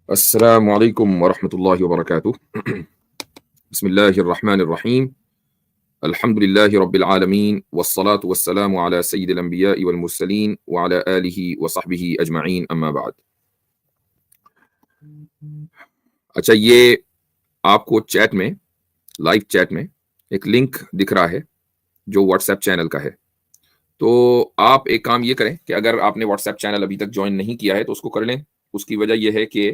السلام علیکم ورحمۃ اللہ وبرکاتہ۔ بسم اللہ الرحمن الرحیم۔ الحمد للہ رب العالمین والصلاة والسلام علی سید الانبیاء والمرسلین وعلی آلہ وصحبہ اجمعین، اما بعد۔ اچھا، یہ آپ کو چیٹ میں، لائیو چیٹ میں ایک لنک دکھ رہا ہے جو واٹس ایپ چینل کا ہے۔ تو آپ ایک کام یہ کریں کہ اگر آپ نے واٹس ایپ چینل ابھی تک جوائن نہیں کیا ہے تو اس کو کر لیں۔ اس کی وجہ یہ ہے کہ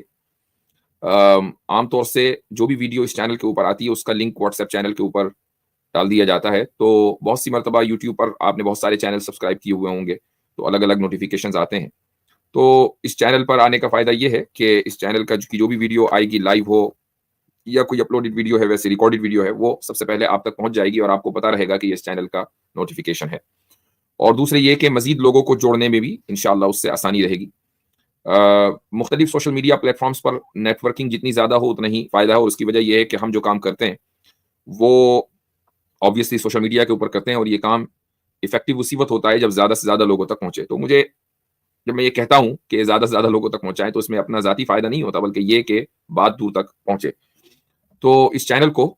عام طور سے جو بھی ویڈیو اس چینل کے اوپر آتی ہے اس کا لنک واٹس ایپ چینل کے اوپر ڈال دیا جاتا ہے۔ تو بہت سی مرتبہ یوٹیوب پر آپ نے بہت سارے چینل سبسکرائب کیے ہوئے ہوں گے، تو الگ الگ نوٹیفیکیشنز آتے ہیں۔ تو اس چینل پر آنے کا فائدہ یہ ہے کہ اس چینل کا جو بھی ویڈیو آئے گی، لائیو ہو یا کوئی اپلوڈڈ ویڈیو ہے، ویسے ریکارڈڈ ویڈیو ہے، وہ سب سے پہلے آپ تک پہنچ جائے گی اور آپ کو پتہ رہے گا کہ یہ اس چینل کا نوٹیفیکیشن ہے۔ اور دوسرے یہ کہ مزید لوگوں کو جوڑنے میں بھی انشاءاللہ اس سے آسانی رہے گی۔ مختلف سوشل میڈیا پلیٹ فارمز پر نیٹ ورکنگ جتنی زیادہ ہو اتنا ہی فائدہ ہے، اور اس کی وجہ یہ ہے کہ ہم جو کام کرتے ہیں وہ آبویسلی سوشل میڈیا کے اوپر کرتے ہیں، اور یہ کام افیکٹو اسی وقت ہوتا ہے جب زیادہ سے زیادہ لوگوں تک پہنچے۔ تو مجھے جب میں یہ کہتا ہوں کہ زیادہ سے زیادہ لوگوں تک پہنچائیں تو اس میں اپنا ذاتی فائدہ نہیں ہوتا، بلکہ یہ کہ بات دور تک پہنچے۔ تو اس چینل کو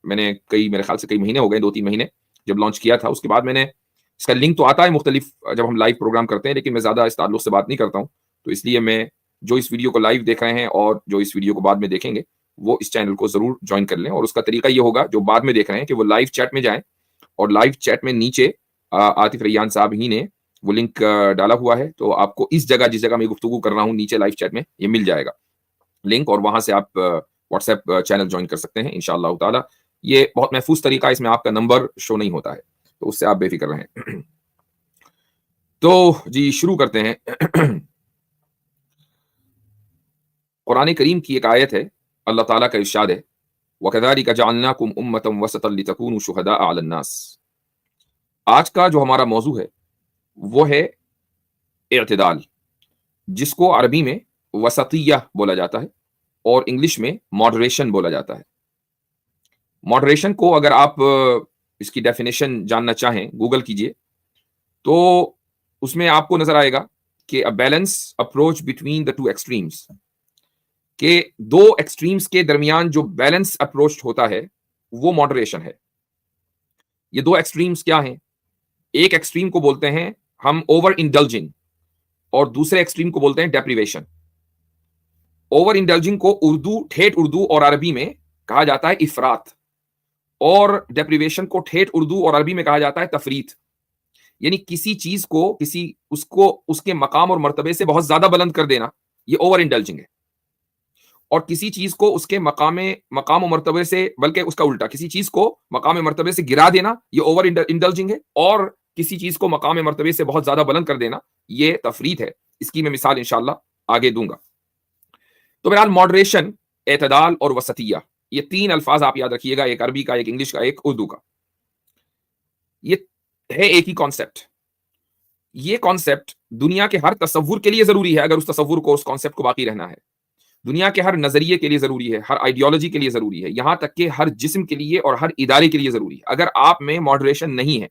میں نے میرے خیال سے کئی مہینے ہو گئے، 2-3 مہینے جب لانچ کیا تھا، اس کے بعد میں نے اس کا لنک تو آتا ہے مختلف جب ہم لائیو پروگرام کرتے ہیں، لیکن میں زیادہ اس تعلق سے بات نہیں کرتا ہوں۔ تو اس لیے میں جو اس ویڈیو کو لائیو دیکھ رہے ہیں اور جو اس ویڈیو کو بعد میں دیکھیں گے وہ اس چینل کو ضرور جوائن کر لیں۔ اور اس کا طریقہ یہ ہوگا، جو بعد میں دیکھ رہے ہیں، کہ وہ لائیو چیٹ میں جائیں، اور لائیو چیٹ میں نیچے عاطف ریان صاحب ہی نے وہ لنک ڈالا ہوا ہے، تو آپ کو اس جگہ جس جگہ میں گفتگو کر رہا ہوں نیچے لائیو چیٹ میں یہ مل جائے گا لنک، اور وہاں سے آپ واٹس ایپ چینل جوائن کر سکتے ہیں انشاءاللہ تعالی۔ یہ بہت محفوظ طریقہ ہے، اس میں آپ کا نمبر شو نہیں ہوتا ہے، تو اس سے آپ بے فکر رہیں۔ تو جی شروع کرتے ہیں۔ قرآن کریم کی ایک آیت ہے، اللہ تعالیٰ کا ارشاد ہے وَكَذَلِكَ جَعَلْنَاكُمْ أُمَّةً وَسَطًا لِتَكُونُوا شُهَدَاءَ عَلَى النَّاسِ۔ آج کا جو ہمارا موضوع ہے وہ ہے اعتدال، جس کو عربی میں وسطیہ بولا جاتا ہے اور انگلش میں ماڈریشن بولا جاتا ہے۔ ماڈریشن کو اگر آپ اس کی ڈیفینیشن جاننا چاہیں گوگل کیجئے تو اس میں آپ کو نظر آئے گا کہ balance approach between the two extremes, کہ دو ایکسٹریمز کے درمیان جو بیلنس اپروچ ہوتا ہے وہ ماڈریشن ہے۔ یہ دو ایکسٹریمز کیا ہیں؟ ایک ایکسٹریم کو بولتے ہیں ہم اوور انڈلجنگ، اور دوسرے ایکسٹریم کو بولتے ہیں ڈیپریویشن۔ اوور انڈلجنگ کو ٹھیٹھ اردو اور عربی میں کہا جاتا ہے افراط، اور ڈیپریویشن کو ٹھیٹھ اردو اور عربی میں کہا جاتا ہے تفریط۔ یعنی کسی چیز کو اس کے مقام اور مرتبے سے بہت زیادہ بلند کر دینا، یہ اوور انڈلجنگ ہے، اور کسی چیز کو اس کے مقام و مرتبے سے، بلکہ اس کا الٹا، کسی چیز کو مقام مرتبے سے گرا دینا یہ اوور انڈلجنگ ہے، اور کسی چیز کو مقام مرتبے سے بہت زیادہ بلند کر دینا یہ تفریط ہے۔ اس کی میں مثال انشاءاللہ آگے دوں گا۔ تو بہرحال ماڈریشن، اعتدال اور وسطیہ، یہ تین الفاظ آپ یاد رکھیے گا، ایک عربی کا، ایک انگلش کا، ایک اردو کا۔ یہ ہے ایک ہی کانسیپٹ۔ یہ کانسیپٹ دنیا کے ہر تصور کے لیے ضروری ہے، اگر اس تصور کو، اس کانسیپٹ کو باقی رہنا ہے۔ دنیا کے ہر نظریے کے لیے ضروری ہے، ہر آئیڈیالوجی کے لیے ضروری ہے، یہاں تک کہ ہر جسم کے لیے اور ہر ادارے کے لیے ضروری ہے۔ اگر آپ میں ماڈریشن نہیں ہے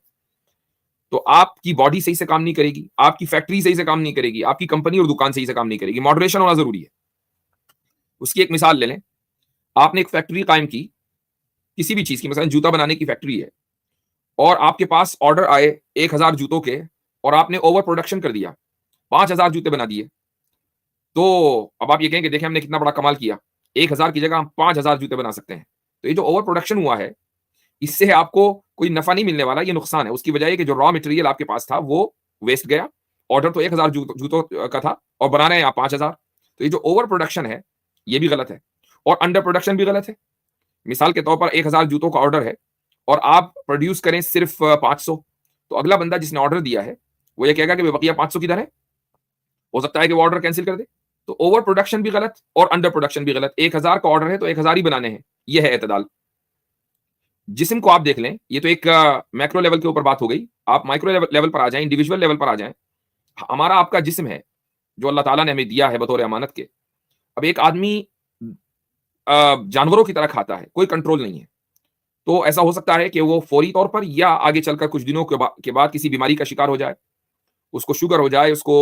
تو آپ کی باڈی صحیح سے کام نہیں کرے گی، آپ کی فیکٹری صحیح سے کام نہیں کرے گی، آپ کی کمپنی اور دکان صحیح سے کام نہیں کرے گی۔ ماڈریشن ہونا ضروری ہے۔ اس کی ایک مثال لے لیں، آپ نے ایک فیکٹری قائم کی کسی بھی چیز کی، مثلا جوتا بنانے کی فیکٹری ہے، اور آپ کے پاس آرڈر آئے 1000 جوتوں کے، اور آپ نے اوور پروڈکشن کر دیا، 5000 جوتے بنا دیے، تو اب آپ یہ کہیں کہ دیکھیں ہم نے کتنا بڑا کمال کیا، 1000 کی جگہ ہم 5000 جوتے بنا سکتے ہیں۔ تو یہ جو اوور پروڈکشن ہوا ہے اس سے آپ کو کوئی نفع نہیں ملنے والا، یہ نقصان ہے۔ اس کی وجہ ہے کہ جو را مٹیریل آپ کے پاس تھا وہ ویسٹ گیا، آرڈر تو 1000 جوتوں کا تھا اور بنا رہے ہیں آپ 5000۔ تو یہ جو اوور پروڈکشن ہے یہ بھی غلط ہے، اور انڈر پروڈکشن بھی غلط ہے۔ مثال کے طور پر 1000 جوتوں کا آرڈر ہے اور آپ پروڈیوس کریں صرف 500، تو اگلا بندہ جس نے آرڈر دیا ہے وہ یہ کہے گا کہ بقیہ 500 کدھر ہے، ہو سکتا ہے کہ وہ آرڈر کینسل کر دے۔ تو اوور پروڈکشن بھی غلط اور انڈر پروڈکشن بھی غلط۔ 1000 کا آرڈر ہے تو 1000 ہی بنانے ہیں، یہ ہے اعتدال۔ جسم کو آپ دیکھ لیں، یہ تو ایک میکرو لیول کے اوپر بات ہو گئی، آپ مائکرو لیول پر آ جائیں، انڈیویجول لیول پر آ جائیں۔ ہمارا آپ کا جسم ہے جو اللہ تعالیٰ نے ہمیں دیا ہے بطور امانت کے۔ اب ایک آدمی جانوروں کی طرح کھاتا ہے، کوئی کنٹرول نہیں ہے، تو ایسا ہو سکتا ہے کہ وہ فوری طور پر یا آگے چل کر کچھ دنوں کے بعد کسی بیماری کا شکار ہو جائے، اس کو شوگر ہو جائے، اس کو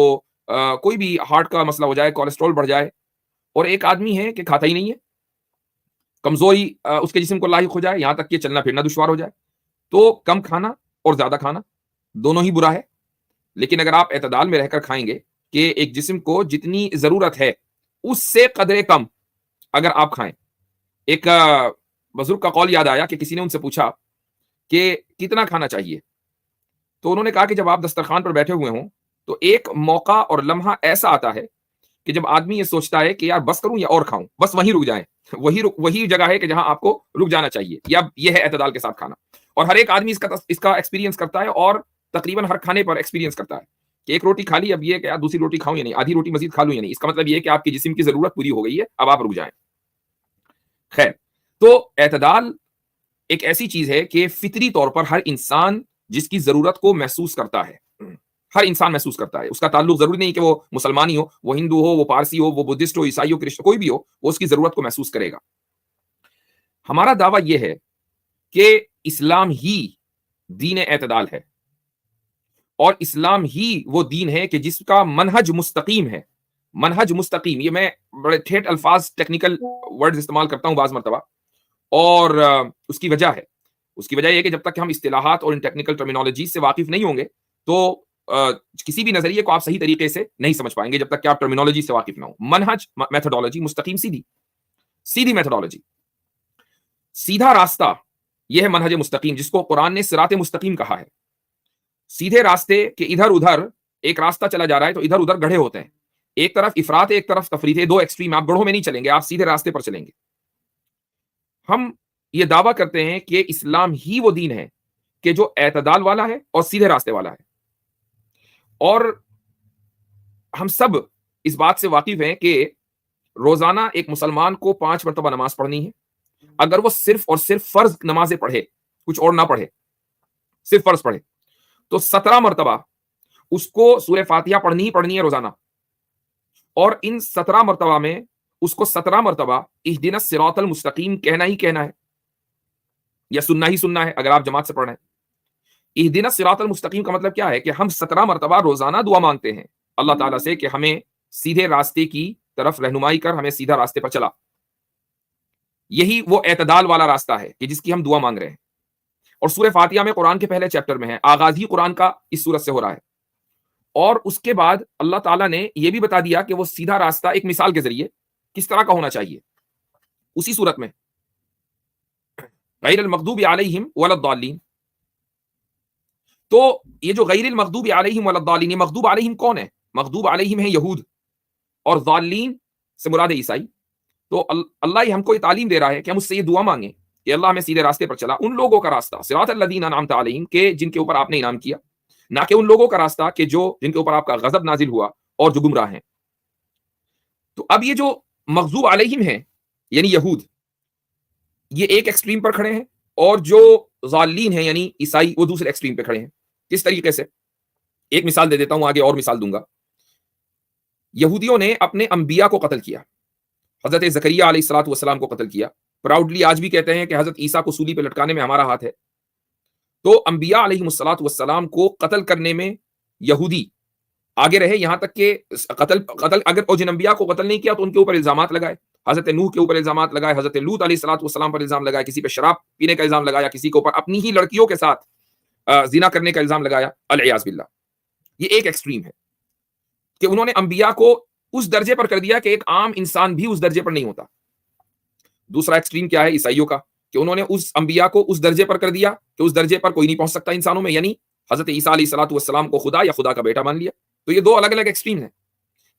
کوئی بھی ہارٹ کا مسئلہ ہو جائے، کولیسٹرول بڑھ جائے، اور ایک آدمی ہے کہ کھاتا ہی نہیں ہے, کمزوری اس کے جسم کو لاحق ہو جائے, یہاں تک کہ چلنا پھرنا دشوار ہو جائے. تو کم کھانا اور زیادہ کھانا دونوں ہی برا ہے, لیکن اگر آپ اعتدال میں رہ کر کھائیں گے کہ ایک جسم کو جتنی ضرورت ہے اس سے قدرے کم اگر آپ کھائیں. ایک بزرگ کا قول یاد آیا کہ کسی نے ان سے پوچھا کہ کتنا کھانا چاہیے, تو انہوں نے کہا کہ جب آپ دسترخوان پر بیٹھے ہوئے ہوں تو ایک موقع اور لمحہ ایسا آتا ہے کہ جب آدمی یہ سوچتا ہے کہ یار بس کروں یا اور کھاؤں, بس وہیں رک جائیں, وہی جگہ ہے کہ جہاں آپ کو رک جانا چاہیے, یا یہ ہے اعتدال کے ساتھ کھانا. اور ہر ایک آدمی اس کا ایکسپیرینس کرتا ہے, اور تقریباً ہر کھانے پر ایکسپیرینس کرتا ہے کہ ایک روٹی کھا لی, اب یہ کہ دوسری روٹی کھاؤں یا نہیں, آدھی روٹی مزید کھا لوں یا نہیں, اس کا مطلب یہ ہے کہ آپ کے جسم کی ضرورت پوری ہو گئی ہے, اب آپ رک جائیں. خیر, تو اعتدال ایک ایسی چیز ہے کہ فطری طور پر ہر انسان جس کی ضرورت کو محسوس کرتا ہے, ہر انسان محسوس کرتا ہے. اس کا تعلق ضروری نہیں کہ وہ مسلمانی ہو, وہ ہندو ہو, وہ پارسی ہو, وہ بدھسٹ ہو, عیسائی ہو, کرسچن, کوئی بھی ہو, وہ اس کی ضرورت کو محسوس کرے گا. ہمارا دعویٰ یہ ہے کہ اسلام ہی دین اعتدال ہے, اور اسلام ہی وہ دین ہے کہ جس کا منہج مستقیم ہے. منہج مستقیم, یہ میں بڑے ٹھیٹ الفاظ ٹیکنیکل ورڈز استعمال کرتا ہوں بعض مرتبہ, اور اس کی وجہ ہے, اس کی وجہ یہ کہ جب تک کہ ہم اصطلاحات اور ان ٹیکنیکل ٹرمینالوجیز سے واقف نہیں ہوں گے تو کسی بھی نظریے کو آپ صحیح طریقے سے نہیں سمجھ پائیں گے جب تک کہ آپ ٹرمینالوجی سے واقف نہ ہوں. منہج, میتھڈالوجی, مستقیم, سیدھی میتھڈالوجی, سیدھا راستہ, یہ ہے منہج مستقیم, جس کو قرآن نے صراط مستقیم کہا ہے. سیدھے راستے کے ادھر ادھر ایک راستہ چلا جا رہا ہے تو ادھر ادھر گڑھے ہوتے ہیں, ایک طرف افراط ہے ایک طرف تفریط ہے, دو ایکسٹریم. آپ گڑھوں میں نہیں چلیں گے, آپ سیدھے راستے پر چلیں گے. ہم یہ دعویٰ کرتے ہیں کہ اسلام ہی وہ دین ہے کہ جو اعتدال والا ہے اور سیدھے راستے والا ہے. اور ہم سب اس بات سے واقف ہیں کہ روزانہ ایک مسلمان کو 5 مرتبہ نماز پڑھنی ہے. اگر وہ صرف اور صرف فرض نمازیں پڑھے, کچھ اور نہ پڑھے, صرف فرض پڑھے, تو 17 مرتبہ اس کو سورہ فاتحہ پڑھنی ہی پڑھنی ہے روزانہ. اور ان 17 مرتبہ میں اس کو 17 مرتبہ اہدنا الصراط المستقیم کہنا ہی کہنا ہے, یا سننا ہی سننا ہے اگر آپ جماعت سے پڑھ رہے ہیں. اہدنا الصراط المستقیم کا مطلب کیا ہے کہ ہم 17 مرتبہ روزانہ دعا مانگتے ہیں اللہ تعالیٰ سے کہ ہمیں سیدھے راستے کی طرف رہنمائی کر, ہمیں سیدھا راستے پر چلا. یہی وہ اعتدال والا راستہ ہے کہ جس کی ہم دعا مانگ رہے ہیں. اور سورہ فاتحہ میں قرآن کے پہلے چیپٹر میں ہے, آغاز ہی قرآن کا اس سورت سے ہو رہا ہے. اور اس کے بعد اللہ تعالیٰ نے یہ بھی بتا دیا کہ وہ سیدھا راستہ ایک مثال کے ذریعے کس طرح کا ہونا چاہیے. اسی صورت میں غیر المغضوب علیہم ولا الضالین, تو یہ جو غیر المغضوب علیہم ولا الضالین, یہ مغضوب علیہم کون ہے؟ مغضوب علیہم ہے یہود, اور ضالین سے مراد عیسائی. تو اللہ ہی ہم کو یہ تعلیم دے رہا ہے کہ ہم اس سے یہ دعا مانگیں کہ اللہ ہمیں سیدھے راستے پر چلا. ان لوگوں کا راستہ صراط الذین انعمت علیہم, کہ جن کے اوپر آپ نے انعام کیا, نہ کہ ان لوگوں کا راستہ کہ جن کے اوپر آپ کا غضب نازل ہوا اور جو گمراہ ہیں. تو اب یہ جو مغضوب علیہم ہیں یعنی یہود, یہ ایک ایکسٹریم پر کھڑے ہیں, اور جو ضالین ہیں یعنی عیسائی وہ دوسرے ایکسٹریم پہ کھڑے ہیں. کس طریقے سے؟ ایک مثال دے دیتا ہوں, آگے اور مثال دوں گا. یہودیوں نے اپنے انبیاء کو قتل کیا, حضرت زکریا علیہ الصلوۃ والسلام کو قتل کیا. پراؤڈلی آج بھی کہتے ہیں کہ حضرت عیسیٰ کو سولی پہ لٹکانے میں ہمارا ہاتھ ہے. تو انبیاء علیہ الصلوۃ والسلام کو قتل کرنے میں یہودی آگے رہے, یہاں تک کہ قتل اگر جن انبیاء کو قتل نہیں کیا تو ان کے اوپر الزامات لگائے. حضرت نوح کے اوپر الزامات لگائے, حضرت لوط علیہ الصلوۃ والسلام پر الزام لگایا, کسی پہ شراب پینے کا الزام لگایا, کسی کے اوپر اپنی ہی لڑکیوں کے ساتھ زنا کرنے کا الزام لگایا, العیاذ باللہ. یہ ایک ایکسٹریم ہے کہ انہوں نے انبیاء کو اس درجے پر کر دیا کہ ایک عام انسان بھی اس درجے پر نہیں ہوتا. دوسرا ایکسٹریم کیا ہے عیسائیوں کا, کہ انہوں نے اس انبیاء کو اس درجے پر کر دیا کہ اس درجے پر کوئی نہیں پہنچ سکتا انسانوں میں, یعنی حضرت عیسیٰ علیہ الصلوۃ والسلام کو خدا یا خدا کا بیٹا مان لیا. تو یہ دو الگ الگ ایکسٹریم ہیں.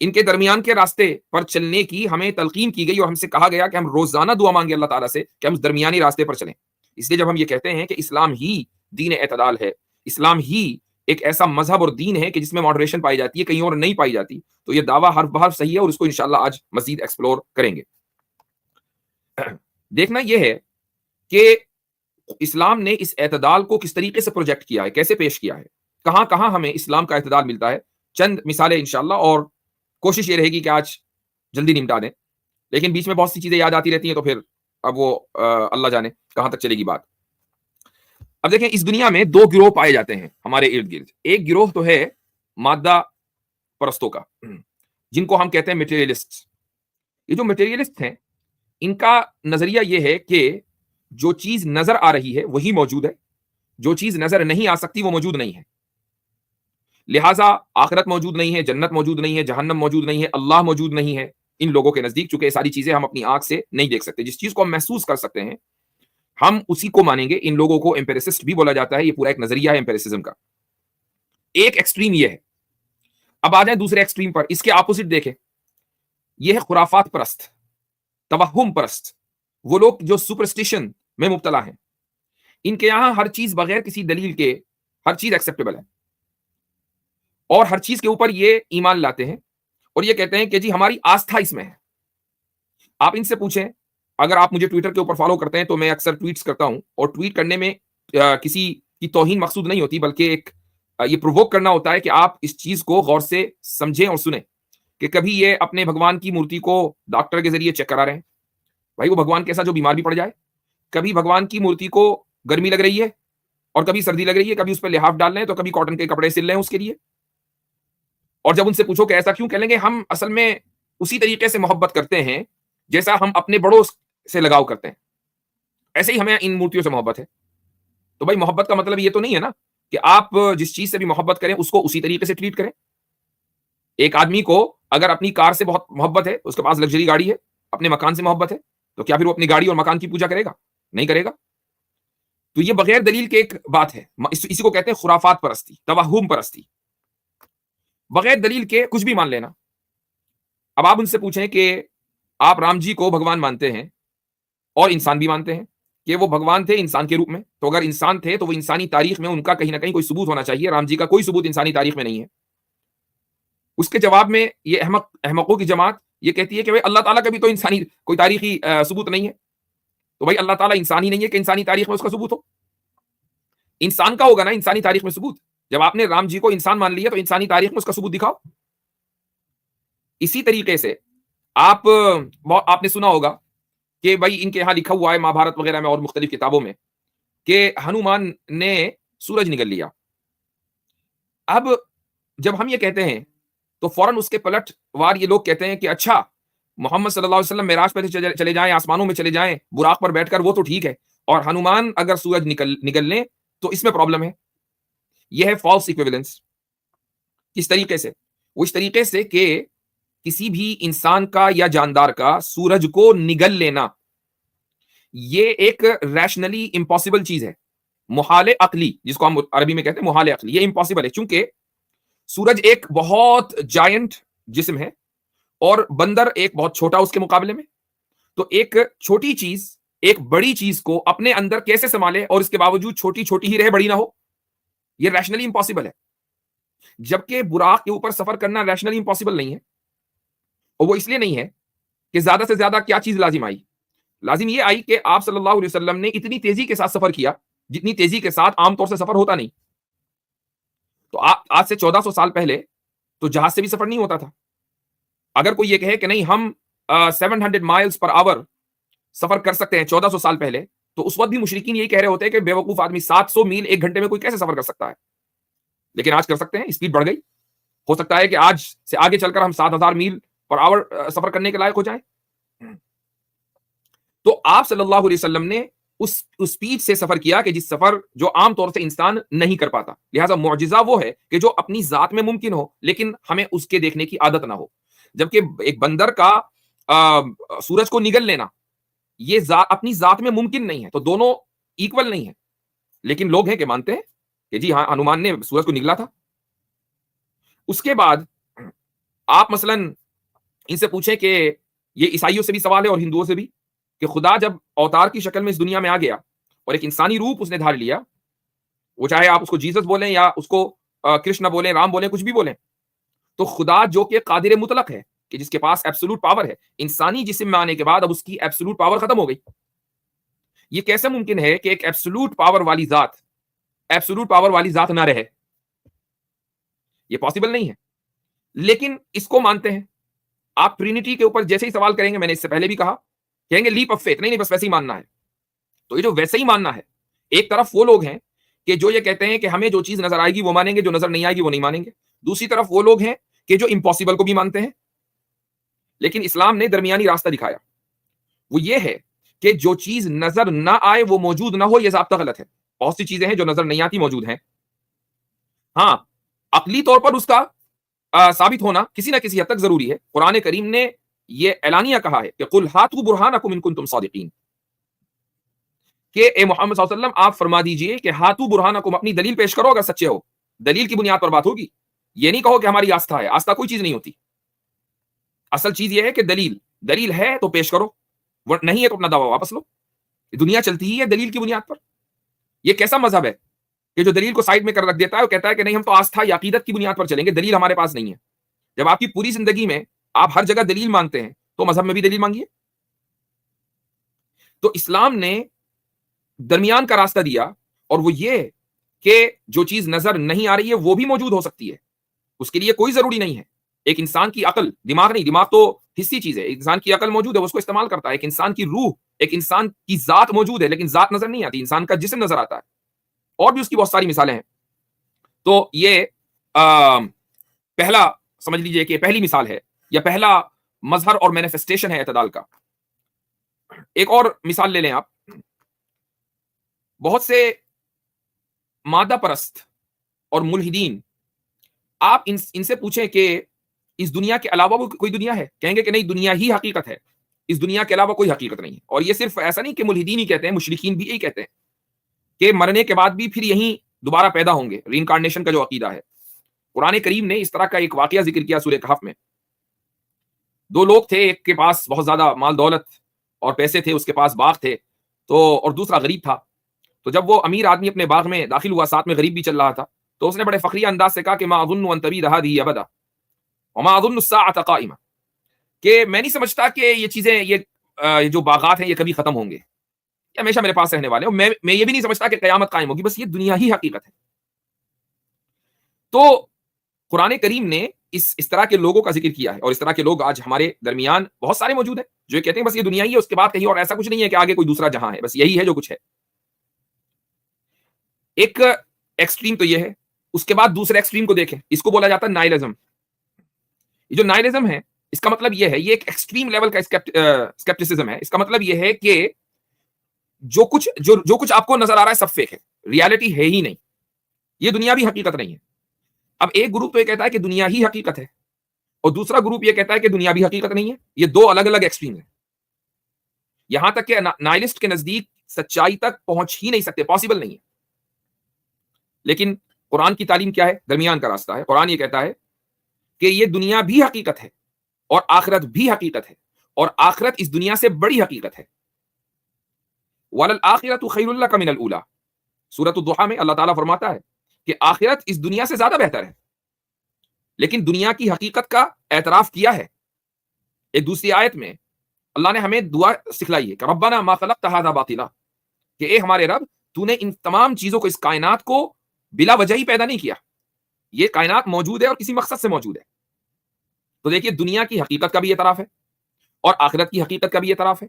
ان کے درمیان کے راستے پر چلنے کی ہمیں تلقین کی گئی, اور ہم سے کہا گیا کہ ہم روزانہ دعا مانگے اللہ تعالیٰ سے کہ ہم اس درمیانی راستے پر چلیں. اس لیے جب ہم یہ کہتے ہیں کہ اسلام ہی دین اعتدال ہے, اسلام ہی ایک ایسا مذہب اور دین ہے کہ جس میں ماڈریشن پائی جاتی ہے, کہیں اور نہیں پائی جاتی, تو یہ دعویٰ ہر بار صحیح ہے, اور اس کو انشاءاللہ آج مزید ایکسپلور کریں گے. دیکھنا یہ ہے کہ اسلام نے اس اعتدال کو کس طریقے سے پروجیکٹ کیا ہے, کیسے پیش کیا ہے, کہاں کہاں ہمیں اسلام کا اعتدال ملتا ہے. چند مثالیں انشاءاللہ, اور کوشش یہ رہے گی کہ آج جلدی نمٹا دیں, لیکن بیچ میں بہت سی چیزیں یاد آتی رہتی ہیں, تو پھر اب وہ اللہ جانے کہاں تک چلے گی بات. اب دیکھیں, اس دنیا میں 2 گروہ پائے جاتے ہیں ہمارے ارد گرد. ایک گروہ تو ہے مادہ پرستوں کا, جن کو ہم کہتے ہیں میٹیریلسٹ. یہ جو مٹیریلسٹ ہیں ان کا نظریہ یہ ہے کہ جو چیز نظر آ رہی ہے وہی موجود ہے، جو چیز نظر نہیں آ سکتی وہ موجود نہیں ہے. لہٰذا آخرت موجود نہیں ہے، جنت موجود نہیں ہے، جہنم موجود نہیں ہے، اللہ موجود نہیں ہے ان لوگوں کے نزدیک، چونکہ یہ ساری چیزیں ہم اپنی آنکھ سے نہیں دیکھ سکتے. جس چیز کو ہم محسوس کر سکتے ہیں ہم اسی کو مانیں گے. ان لوگوں کو ایمپیریسسٹ بھی بولا جاتا ہے. یہ پورا ایک نظریہ ہے ایمپیریسزم کا. ایک ایکسٹریم یہ ہے. اب آ جائیں دوسرے ایکسٹریم پر. اس کے اپوزٹ دیکھیں، یہ ہے خرافات پرست، توہم پرست، وہ لوگ جو سپرسٹیشن میں مبتلا ہیں. ان کے یہاں ہر چیز بغیر کسی دلیل کے ہر چیز ایکسیپٹیبل ہے، اور ہر چیز کے اوپر یہ ایمان لاتے ہیں اور یہ کہتے ہیں کہ جی ہماری آستھا اس میں ہے. آپ ان سے پوچھیں، اگر آپ مجھے ٹویٹر کے اوپر فالو کرتے ہیں تو میں اکثر ٹویٹس کرتا ہوں، اور ٹویٹ کرنے میں کسی کی توہین مقصود نہیں ہوتی، بلکہ ایک یہ پرووک کرنا ہوتا ہے کہ آپ اس چیز کو غور سے سمجھیں اور سنیں کہ کبھی یہ اپنے بھگوان کی مورتی کو ڈاکٹر کے ذریعے چیک کرا رہے ہیں، بھائی وہ بھگوان کیسا جو بیمار بھی پڑ جائے. کبھی بھگوان کی مورتی کو گرمی لگ رہی ہے اور کبھی سردی لگ رہی ہے، کبھی اس پہ لحاف ڈال رہے ہیں تو کبھی کاٹن کے کپڑے سل رہے ہیں اس کے لیے. اور جب ان سے پوچھو کہ ایسا کیوں، کہیں گے ہم اصل میں اسی طریقے سے محبت کرتے ہیں جیسا ہم اپنے بڑوں سے لگاؤ کرتے ہیں، ایسے ہی ہمیں ان مورتیوں سے محبت ہے. تو بھائی محبت کا مطلب یہ تو نہیں ہے نا کہ آپ جس چیز سے بھی محبت کریں اس کو اسی طریقے سے ٹریٹ کریں. ایک آدمی کو اگر اپنی کار سے بہت محبت ہے، اس کے پاس لگژری گاڑی ہے، اپنے مکان سے محبت ہے، تو کیا پھر وہ اپنی گاڑی اور مکان کی پوجا کرے گا؟ نہیں کرے گا. تو یہ بغیر دلیل کے ایک بات ہے، اسی کو کہتے ہیں خرافات پرستی، توہم پرستی، بغیر دلیل کے کچھ بھی مان لینا. اب آپ ان سے پوچھیں کہ آپ رام جی کو بھگوان مانتے ہیں اور انسان بھی مانتے ہیں کہ وہ بھگوان تھے انسان کے روپ میں، تو اگر انسان تھے تو وہ انسانی تاریخ میں ان کا کہیں نہ کہیں کوئی ثبوت ہونا چاہیے. رام جی کا کوئی ثبوت انسانی تاریخ میں نہیں ہے. اس کے جواب میں یہ احمقوں کی جماعت یہ کہتی ہے کہ بھائی اللہ تعالیٰ کا بھی تو انسانی کوئی تاریخی ثبوت نہیں ہے. تو بھائی اللہ تعالیٰ انسان ہی نہیں ہے کہ انسانی تاریخ میں اس کا ثبوت ہو. انسان کا ہوگا نا انسانی تاریخ میں ثبوت. جب آپ نے رام جی کو انسان مان لیا تو انسانی تاریخ میں اس کا ثبوت دکھاؤ. اسی طریقے سے آپ نے سنا ہوگا کہ بھائی ان کے یہاں لکھا ہوا ہے مہا بھارت وغیرہ میں اور مختلف کتابوں میں کہ ہنومان نے سورج نگل لیا. اب جب ہم یہ کہتے ہیں تو فوراً اس کے پلٹ وار یہ لوگ کہتے ہیں کہ اچھا محمد صلی اللہ علیہ وسلم معراج پہ چلے جائیں، آسمانوں میں چلے جائیں براق پر بیٹھ کر، وہ تو ٹھیک ہے، اور ہنومان اگر سورج نگل لیں تو اس میں پرابلم ہے. یہ ہے فالس ایکویولنس. کس طریقے سے؟ وہ اس طریقے سے کہ کسی بھی انسان کا یا جاندار کا سورج کو نگل لینا یہ ایک ریشنلی امپاسبل چیز ہے، محال عقلی، جس کو ہم عربی میں کہتے ہیں محال عقلی. یہ امپاسبل ہے چونکہ سورج ایک بہت جائنٹ جسم ہے اور بندر ایک بہت چھوٹا اس کے مقابلے میں. تو ایک چھوٹی چیز ایک بڑی چیز کو اپنے اندر کیسے سنبھالے اور اس کے باوجود چھوٹی چھوٹی ہی رہے، بڑی نہ ہو؟ یہ ریشنلی امپاسبل ہے. جبکہ براق کے اوپر سفر کرنا ریشنلی امپاسبل نہیں ہے. اور وہ اس لیے نہیں ہے کہ زیادہ سے زیادہ کیا چیز لازم آئی؟ لازم یہ آئی کہ آپ صلی اللہ علیہ وسلم نے اتنی تیزی کے ساتھ سفر کیا جتنی تیزی کے ساتھ عام طور سے سفر ہوتا نہیں. تو آج سے 1400 سال پہلے تو جہاز سے بھی سفر نہیں ہوتا تھا. اگر کوئی یہ کہے کہ نہیں ہم 700 مائلز پر آور سفر کر سکتے ہیں 1400 سال پہلے، تو اس وقت بھی مشرکین یہی کہہ رہے ہوتے ہیں کہ بے وقوف آدمی 700 میل ایک گھنٹے میں کوئی کیسے سفر کر سکتا ہے. لیکن آج کر سکتے ہیں، اسپیڈ بڑھ گئی. ہو سکتا ہے کہ آج سے آگے چل کر ہم 7000 میل پر آور سفر کرنے کے لائق ہو جائیں. تو آپ صلی اللہ علیہ وسلم نے اس اسپیڈ سے سفر کیا کہ جس سفر جو عام طور سے انسان نہیں کر پاتا. لہٰذا معجزہ وہ ہے کہ جو اپنی ذات میں ممکن ہو لیکن ہمیں اس کے دیکھنے کی عادت نہ ہو. جبکہ ایک بندر کا سورج کو نگل لینا یہ اپنی ذات میں ممکن نہیں ہے. تو دونوں ایکول نہیں ہیں، لیکن لوگ ہیں کہ مانتے ہیں کہ جی ہاں ہنومان نے سورج کو نگلا تھا. اس کے بعد آپ مثلا ان سے پوچھیں کہ یہ عیسائیوں سے بھی سوال ہے اور ہندوؤں سے بھی کہ خدا جب اوتار کی شکل میں اس دنیا میں آ گیا اور ایک انسانی روپ اس نے دھار لیا، وہ چاہے آپ اس کو جیسس بولیں یا اس کو کرشن بولیں، رام بولیں، کچھ بھی بولیں، تو خدا جو کہ قادر مطلق ہے، کہ جس کے پاس ایبسولوٹ پاور ہے، انسانی جسم میں آنے کے بعد اب اس کی ایبسولوٹ پاور ختم ہو گئی. یہ کیسے ممکن ہے کہ ایک ایبسولوٹ پاور والی ذات نہ رہے؟ یہ پاسبل نہیں ہے. لیکن اس کو مانتے ہیں. آپ ٹرینٹی کے اوپر جیسے ہی سوال کریں گے، میں نے اس سے پہلے بھی کہا، کہیں گے لیپ آف فیتھ، نہیں بس ویسے ہی ماننا ہے. تو یہ جو ویسے ہی ماننا ہے، ایک طرف وہ لوگ ہیں کہ جو یہ کہتے ہیں کہ ہمیں جو چیز نظر آئے گی وہ مانیں گے، جو نظر نہیں آئے گی وہ نہیں مانیں گے. دوسری طرف وہ لوگ ہیں کہ جو امپاسبل کو بھی مانتے ہیں. لیکن اسلام نے درمیانی راستہ دکھایا، وہ یہ ہے کہ جو چیز نظر نہ آئے وہ موجود نہ ہو، یہ ضابطہ غلط ہے۔ بہت سی چیزیں ہیں جو نظر نہیں آتی موجود ہیں، ہاں عقلی طور پر اس کا ثابت ہونا کسی نہ کسی حد تک ضروری ہے۔ قرآن کریم نے یہ اعلانیہ کہا ہے کہ قل ہاتوا برہانکم ان کنتم صادقین، کہ اے محمد صلی اللہ علیہ وسلم آپ فرما دیجئے کہ ہاتوا برہانکم، اپنی دلیل پیش کرو اگر سچے ہو، دلیل کی بنیاد پر بات ہوگی۔ یہ نہیں کہو کہ ہماری آستھا ہے، آستھا کوئی چیز نہیں ہوتی، اصل چیز یہ ہے کہ دلیل ہے تو پیش کرو، نہیں ہے تو اپنا دعویٰ واپس لو۔ دنیا چلتی ہی ہے دلیل کی بنیاد پر۔ یہ کیسا مذہب ہے کہ جو دلیل کو سائڈ میں کر رکھ دیتا ہے، وہ کہتا ہے کہ نہیں ہم تو آستھا یا عقیدت کی بنیاد پر چلیں گے، دلیل ہمارے پاس نہیں ہے۔ جب آپ کی پوری زندگی میں آپ ہر جگہ دلیل مانگتے ہیں تو مذہب میں بھی دلیل مانگیے۔ تو اسلام نے درمیان کا راستہ دیا، اور وہ یہ کہ جو چیز نظر نہیں آ رہی ہے وہ بھی موجود ہو سکتی ہے، اس کے لیے کوئی ضروری نہیں ہے۔ ایک انسان کی عقل، دماغ نہیں، دماغ تو حصی چیز ہے، انسان کی عقل موجود ہے، اس کو استعمال کرتا ہے۔ ایک انسان کی روح، ایک انسان کی ذات موجود ہے، لیکن ذات نظر نہیں آتی، انسان کا جسم نظر آتا ہے، اور بھی اس کی بہت ساری مثالیں ہیں۔ تو یہ پہلا سمجھ لیجئے کہ پہلی مثال ہے، یا پہلا مظہر اور مینیفیسٹیشن ہے اعتدال کا۔ ایک اور مثال لے لیں آپ، بہت سے مادہ پرست اور ملحدین، آپ ان سے پوچھیں کہ اس دنیا کے علاوہ وہ کوئی دنیا ہے، کہیں گے کہ نہیں، دنیا ہی حقیقت ہے، اس دنیا کے علاوہ کوئی حقیقت نہیں ہے۔ اور یہ صرف ایسا نہیں کہ ملحدین ہی کہتے ہیں، مشرکین بھی یہی کہتے ہیں کہ مرنے کے بعد بھی پھر یہیں دوبارہ پیدا ہوں گے، ری انکارنیشن کا جو عقیدہ ہے۔ قرآن کریم نے اس طرح کا ایک واقعہ ذکر کیا سورہ کہف میں۔ دو لوگ تھے، ایک کے پاس بہت زیادہ مال دولت اور پیسے تھے، اس کے پاس باغ تھے، اور دوسرا غریب تھا۔ تو جب وہ امیر آدمی اپنے باغ میں داخل ہوا، ساتھ میں غریب بھی چل رہا تھا، تو اس نے بڑے فخریہ انداز سے کہا کہ ما اظن ان تبید هذه ابدا وما اظن الساعة قائمة، کہ میں نہیں سمجھتا کہ یہ چیزیں، یہ جو باغات ہیں یہ کبھی ختم ہوں گے، یہ ہمیشہ میرے پاس رہنے والے ہیں، میں یہ بھی نہیں سمجھتا کہ قیامت قائم ہوگی، بس یہ دنیا ہی حقیقت ہے۔ تو قرآن کریم نے اس طرح کے لوگوں کا ذکر کیا ہے، اور اس طرح کے لوگ آج ہمارے درمیان بہت سارے موجود ہیں جو یہ کہتے ہیں بس یہ دنیا ہی ہے، اس کے بعد کہیں اور ایسا کچھ نہیں ہے کہ آگے کوئی دوسرا جہاں ہے، بس یہی ہے جو کچھ ہے۔ ایک ایکسٹریم تو یہ ہے، اس کے بعد دوسرے ایکسٹریم کو دیکھیں، اس کو بولا جاتا ہے نائلزم۔ یہ جو نائلزم ہے، اس کا مطلب یہ ہے، یہ ایک ایکسٹریم لیول کا اسکیپٹسزم ہے۔ اس کا مطلب یہ ہے کہ جو کچھ آپ کو نظر آ رہا ہے سب فیک ہے، ریالٹی ہے ہی نہیں، یہ دنیا بھی حقیقت نہیں ہے۔ اب ایک گروپ تو یہ کہتا ہے کہ دنیا ہی حقیقت ہے، اور دوسرا گروپ یہ کہتا ہے کہ دنیا بھی حقیقت نہیں ہے۔ یہ دو الگ الگ ایکسٹریم ہیں، یہاں تک کہ نائلسٹ کے نزدیک سچائی تک پہنچ ہی نہیں سکتے، پاسبل نہیں ہے۔ لیکن قرآن کی تعلیم کیا ہے؟ درمیان کا راستہ ہے۔ قرآن یہ کہتا ہے کہ یہ دنیا بھی حقیقت ہے اور آخرت بھی حقیقت ہے، اور آخرت اس دنیا سے بڑی حقیقت ہے۔ وَلَلْآخِرَةُ خَيْرٌ لَكَ مِنَ الْأُولَىٰ، سورۃ الضحیٰ میں اللہ تعالیٰ فرماتا ہے کہ آخرت اس دنیا سے زیادہ بہتر ہے، لیکن دنیا کی حقیقت کا اعتراف کیا ہے۔ ایک دوسری آیت میں اللہ نے ہمیں دعا سکھلائی ہے کہ ربنا ما خلقت هذا باطلا، کہ اے ہمارے رب، تو نے ان تمام چیزوں کو، اس کائنات کو بلا وجہ ہی پیدا نہیں کیا، یہ کائنات موجود ہے اور کسی مقصد سے موجود ہے۔ تو دیکھیے، دنیا کی حقیقت کا بھی اعتراف ہے، اور آخرت کی حقیقت کا بھی اعتراف ہے،